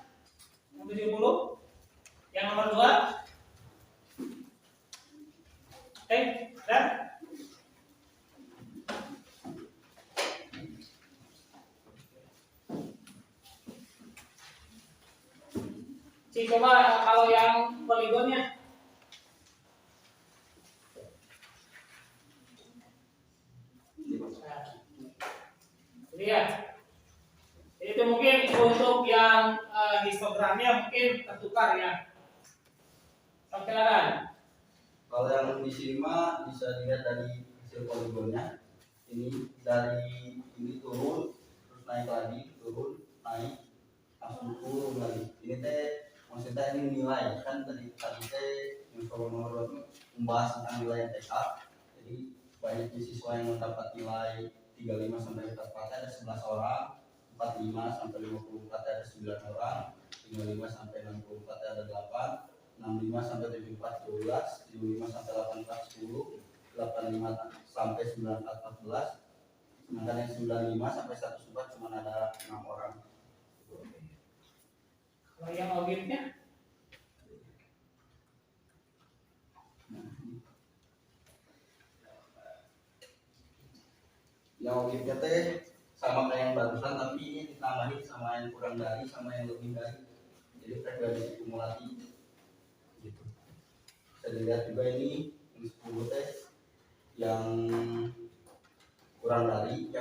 Yang 70? Yang nomor 2? Sudah? Coba kalau yang poligonnya. Lihat. Itu mungkin untuk yang histogramnya mungkin tertukar ya. Oke kan? Kalau yang di sini mah bisa dilihat dari hasil poligonnya. Ini dari ini turun, terus naik lagi, turun, naik, langsung turun lagi. Ini teh maksudnya ini nilai kan tadi teh yang nomor membahas tentang nilai TK. Jadi banyak siswa yang mendapat nilai 35 sampai 44 ada 11 orang, 45 sampai 54 ada 9 orang, 55 sampai 64 ada 8, 65 sampai 74 12, 75 sampai 84 10, 85 sampai 94 14. Sedangkan yang 95 sampai 104 cuma ada 6 orang. Kalau yang objeknya? Yang objeknya teh sama kayak yang barusan, tapi ini ditambahin sama yang kurang dari sama yang lebih dari. Jadi frekuensi kumulatif gitu. Bisa dilihat juga ini yang 10 teh yang kurang dari,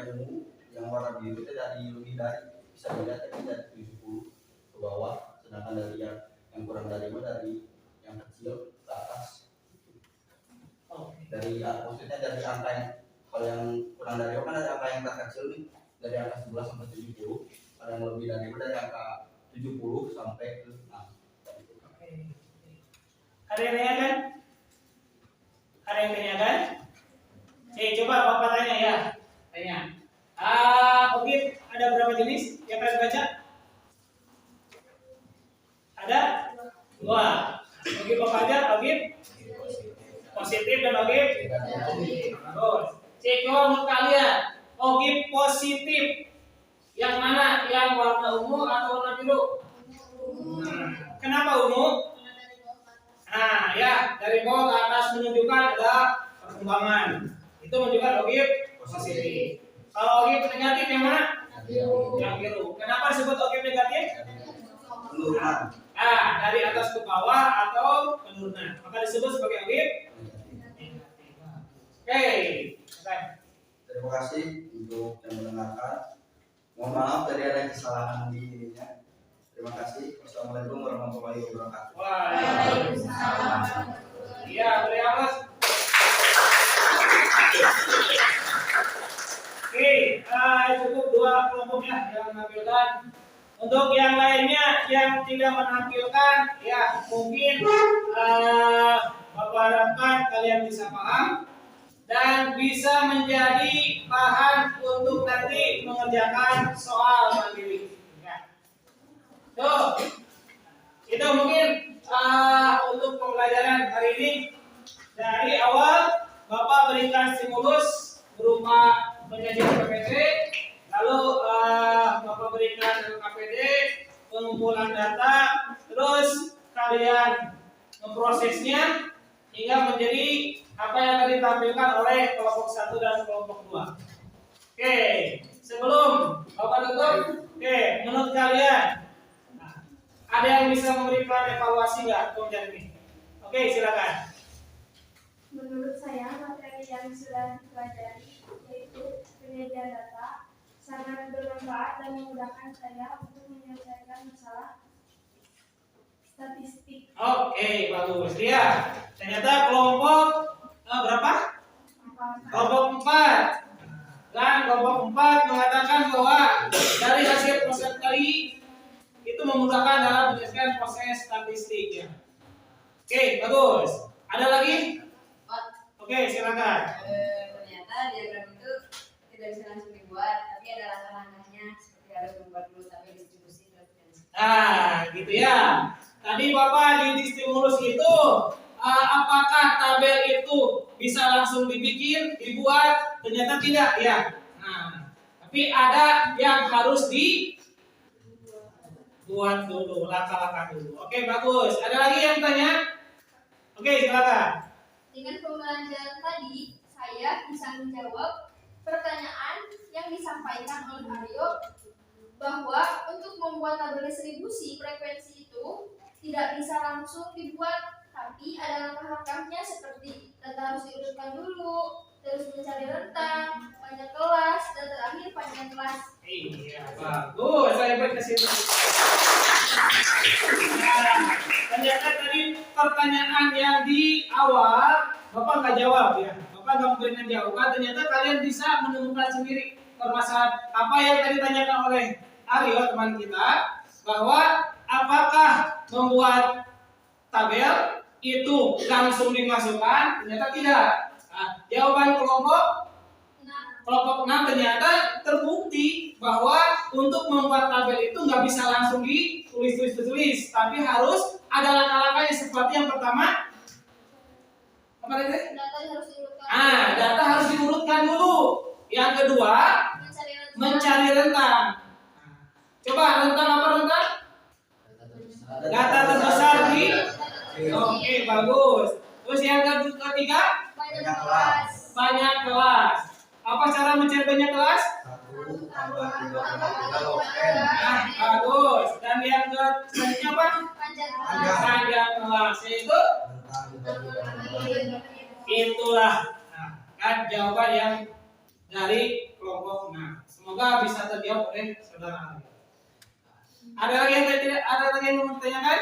yang warna biru teh dari lebih dari. Bisa dilihat ini dari 70 ke bawah, sedangkan dari yang kurang dari mah dari yang kecil ke atas. Dari maksudnya dari angka yang, kalau yang kurang dari kan dari angka yang terkecil nih, dari angka 11 sampai 70. Kalau yang lebih dari itu dari angka 70 sampai ke 6. Ada yang tanyakan? Ada yang tanyakan? Coba Bapak tanya ya. Tanya. Objek ada berapa jenis yang kalian baca? Ada 2. Objek apa aja? Objek positif dan objek negatif. Coba menurut kalian, objek positif yang mana? Yang warna ungu atau warna biru? Kenapa ungu? Nah, ya, dari bawah ke atas menunjukkan ada perkembangan. Itu menunjukkan objek positif. Kalau objek negatif yang mana? Yang biru. Kenapa disebut objek negatif? Penurunan. Dari atas ke bawah atau penurunan. Maka disebut sebagai objek negatif. Oke. Terima kasih untuk yang mendengarkan. Mohon maaf tadi ada kesalahan di ininya. Terima kasih. Wassalamualaikum warahmatullahi wabarakatuh. Waalaikumsalam. Iya, boleh awas. Oke. cukup 2 kelompok ya yang menampilkan. Untuk yang lainnya yang tidak menampilkan, ya mungkin Bapak harapkan kalian bisa paham dan bisa menjadi bahan untuk nanti mengerjakan soal mandiri. Ya. Tuh, itu mungkin untuk pembelajaran hari ini. Dari awal Bapak berikan stimulus berupa penyajian PPT, lalu Bapak berikan KPD, pengumpulan data, terus kalian memprosesnya hingga menjadi apa yang tadi ditampilkan oleh kelompok 1 dan kelompok 2. Oke, sebelum Bapak tutup, menurut kalian ada yang bisa memberikan evaluasi nggak pengajaran ini? Oke, silakan. Menurut saya, materi yang sudah dipelajari, yaitu penyajian data, sangat bermanfaat dan memudahkan saya untuk menyelesaikan masalah statistik. Oke, bagus. Lihat, ternyata kelompok berapa? Kelompok 4. Dan kelompok 4 mengatakan bahwa dari hasil proses tadi itu memudahkan dalam menyelesaikan proses statistik ya. Oke, bagus. Ada lagi? Oke, silakan. Ternyata diagram itu tidak bisa langsung dibuat, tapi ada langkah-langkahnya seperti harus membuat dulu tabel distribusi dan Nah, gitu ya. Tadi Bapak di stimulus itu apakah tabel itu bisa langsung dibikin, dibuat? Ternyata tidak ya. Nah, tapi ada yang harus dibuat dulu, langkah-langkah dulu. Oke, bagus. Ada lagi yang tanya? Oke, silakan. Dengan pembelajaran tadi, saya bisa menjawab pertanyaan yang disampaikan oleh Aryo bahwa untuk membuat tabel distribusi frekuensi itu tidak bisa langsung dibuat, tapi ada langkah-langkahnya seperti data harus diurutkan dulu, terus mencari rentang, panjang kelas, dan terakhir panjang kelas. Iya, bagus. Saya berkasih. Nah, ternyata tadi pertanyaan yang di awal Bapak nggak jawab ya. Bapak nggak memberikan jawaban. Ternyata kalian bisa menemukan sendiri permasalahan apa yang tadi ditanyakan oleh Aryo teman kita, bahwa apakah membuat tabel itu langsung dimasukkan? Ternyata tidak. Nah, jawaban kelompok 6 ternyata terbukti bahwa untuk membuat tabel itu nggak bisa langsung ditulis, tapi harus ada langkah-langkahnya. Seperti yang pertama, apa tadi? Data harus diurutkan. Data harus diurutkan dulu. Yang kedua, mencari rentang. Coba rentang apa rentang? Data terbesar di. Oke, bagus. Terus yang ketiga, Panjang kelas. banyak kelas. Apa cara mencari banyak kelas? 1 tambah 3 tambah 3 Nah, bagus. Dan yang selanjutnya apa? Panjang Panjang kelas. Yaitu itulah. Nah, kan jawaban yang dari kelompok 6. Semoga bisa terjawab oleh saudara Aryo. Ada lagi yang tidak? Ada lagi yang mau ditanyakan?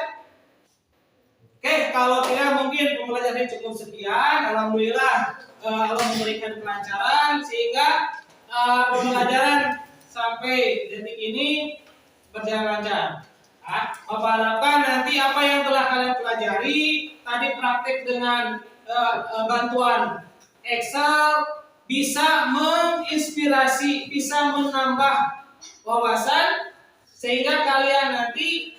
Oke, kalau tidak mungkin pembelajaran cukup sekian. Alhamdulillah Allah memberikan kelancaran sehingga pembelajaran sampai detik ini berjalan lancar. Bapak harapkan nanti apa yang telah kalian pelajari tadi praktek dengan bantuan Excel bisa menginspirasi, bisa menambah wawasan sehingga kalian nanti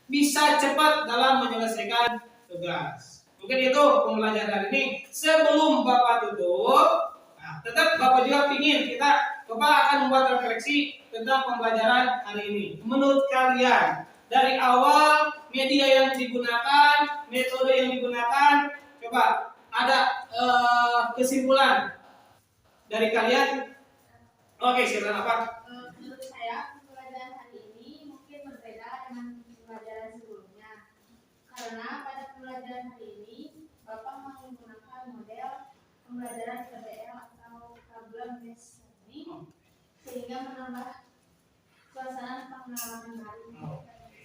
bisa cepat dalam menyelesaikan tugas. Mungkin itu pembelajaran ini. Sebelum Bapak tutup, tetap Bapak juga ingin Bapak akan membuat refleksi tentang pembelajaran hari ini. Menurut kalian, dari awal media yang digunakan, metode yang digunakan, coba ada kesimpulan dari kalian? Oke, silakan apa? Menurut saya, pembelajaran hari ini mungkin berbeda dengan pembelajaran sebelumnya. Karena pada pembelajaran hari ini, Bapak menggunakan model pembelajaran PBL atau problem based learning, sehingga menambah suasana pengenalan baru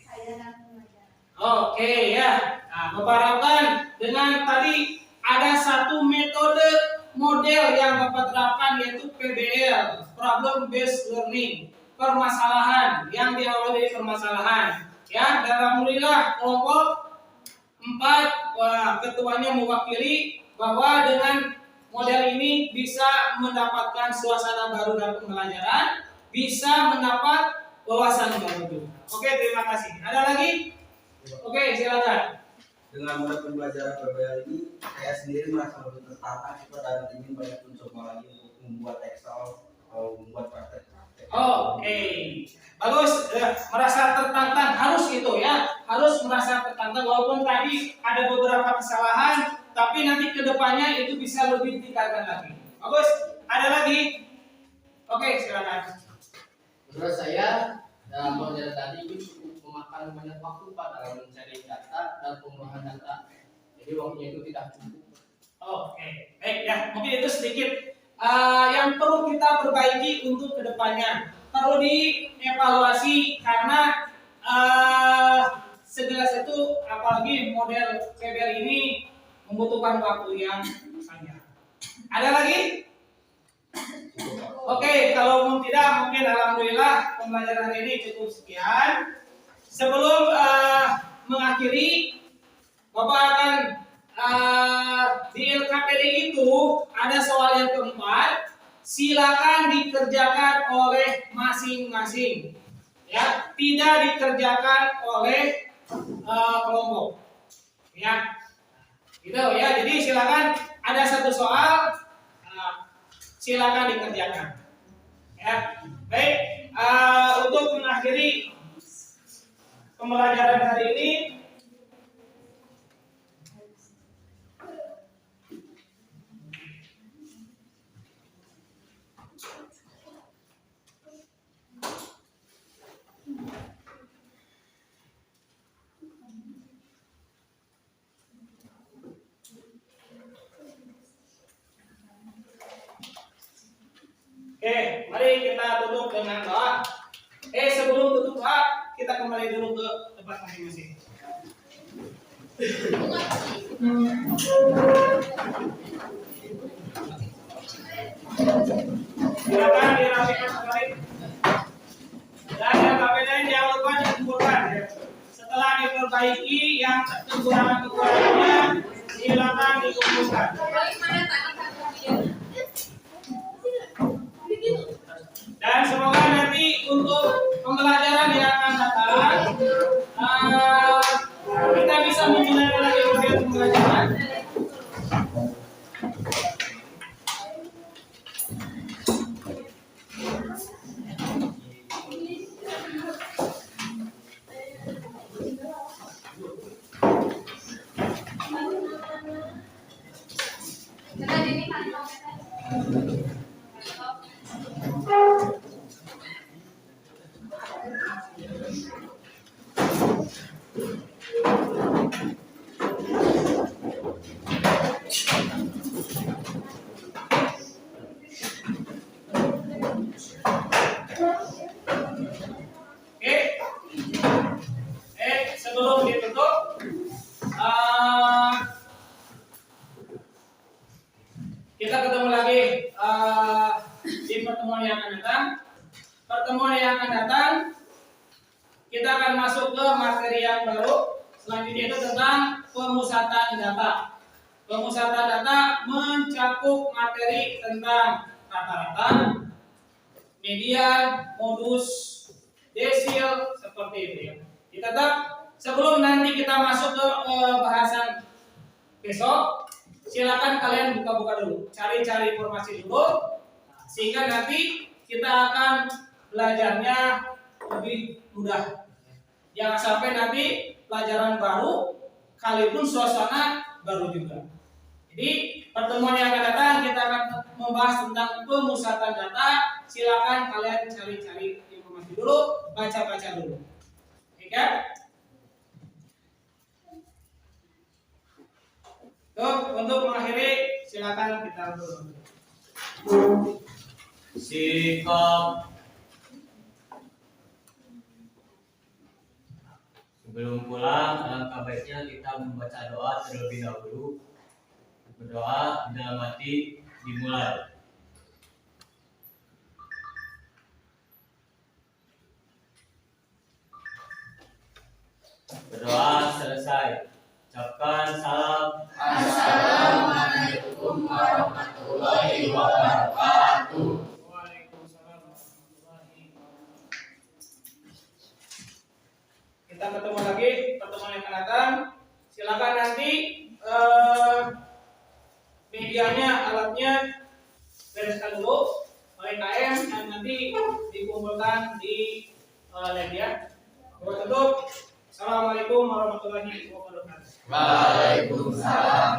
saya dan pembelajaran. Oke ya. Nah, Bapak harapkan dengan tadi ada satu metode model yang Bapak terapkan yaitu PBL, Problem Based Learning, permasalahan yang diawali dari permasalahan. Ya, dan alhamdulillah kelompok 4 ketuanya mewakili bahwa dengan model ini bisa mendapatkan suasana baru dalam pembelajaran, bisa mendapat wawasan baru. Oke, terima kasih. Ada lagi? Oke, silakan. Dengan model pembelajaran PBL ini, saya sendiri merasa lebih tertantang dan ingin banyak mencoba lagi untuk membuat Excel atau membuat praktek. Oke, bagus. Merasa tertantang harus gitu ya, harus merasa tertantang walaupun tadi ada beberapa kesalahan, tapi nanti kedepannya itu bisa lebih ditingkatkan lagi. Bagus. Ada lagi? Oke, silakan. Menurut saya dalam pembelajaran tadi itu cukup memakan banyak waktu Pak dalam mencari data dan pengolahan data. Jadi waktunya itu tidak cukup. Oke, baik ya. Mungkin itu sedikit yang perlu kita perbaiki untuk kedepannya. Perlu dievaluasi karena sejelas itu apalagi model PBL ini membutuhkan waktu yang panjang. Ada lagi? Oke, kalau tidak mungkin alhamdulillah pembelajaran hari ini cukup sekian. Sebelum mengakhiri, Bapak akan di LKPD itu ada soal yang keempat. Silakan dikerjakan oleh masing-masing. Ya, tidak dikerjakan oleh kelompok. Ya, gitu ya. Jadi silakan ada satu soal, silakan dikerjakan. Ya, baik. Untuk mengakhiri pembelajaran hari ini, oke, mari kita tutup dengan doa. Sebelum tutup doa, kita kembali dulu ke tempat masing-masing. Silakan dirapikan kembali. Dan yang KPD jangan lupa dikumpulkan. Setelah diperbaiki yang kekurangan-kekurangannya, silakan dikumpulkan. Dan semoga nanti untuk pembelajaran yang akan datang kita bisa menggunakan lagi model pembelajaran. Sebelum ditutup, kita ketemu lagi di pertemuan yang akan datang. Pertemuan yang akan datang, kita akan masuk ke materi yang baru. Selanjutnya itu tentang pemusatan data. Pemusatan data mencakup materi tentang rata-rata, median, modus, desil, seperti itu ya. Kita tetap sebelum nanti kita masuk ke bahasan besok, silakan kalian buka-buka dulu, cari-cari informasi dulu, sehingga nanti kita akan belajarnya lebih mudah. Jangan sampai nanti pelajaran baru, kalipun suasana baru juga. Jadi pertemuan yang akan datang kita akan membahas tentang pemusatan data. Silakan kalian cari-cari informasi dulu, baca-baca dulu. Oke? Untuk mengakhiri, silakan kita dulu. Sikap. Sebelum pulang, alangkah baiknya kita membaca doa terlebih dahulu. Berdoa dalam hati, dimulai. Berdoa selesai. Ucapkan salam. Assalamualaikum warahmatullahi wabarakatuh. Waalaikumsalam warahmatullahi wabarakatuh. Kita ketemu lagi pertemuan yang akan datang. Silakan nanti medianya, alatnya bereskan dulu oleh KM dan nanti dikumpulkan di lab ya. Tutup. Assalamualaikum warahmatullahi wabarakatuh. Waalaikumsalam.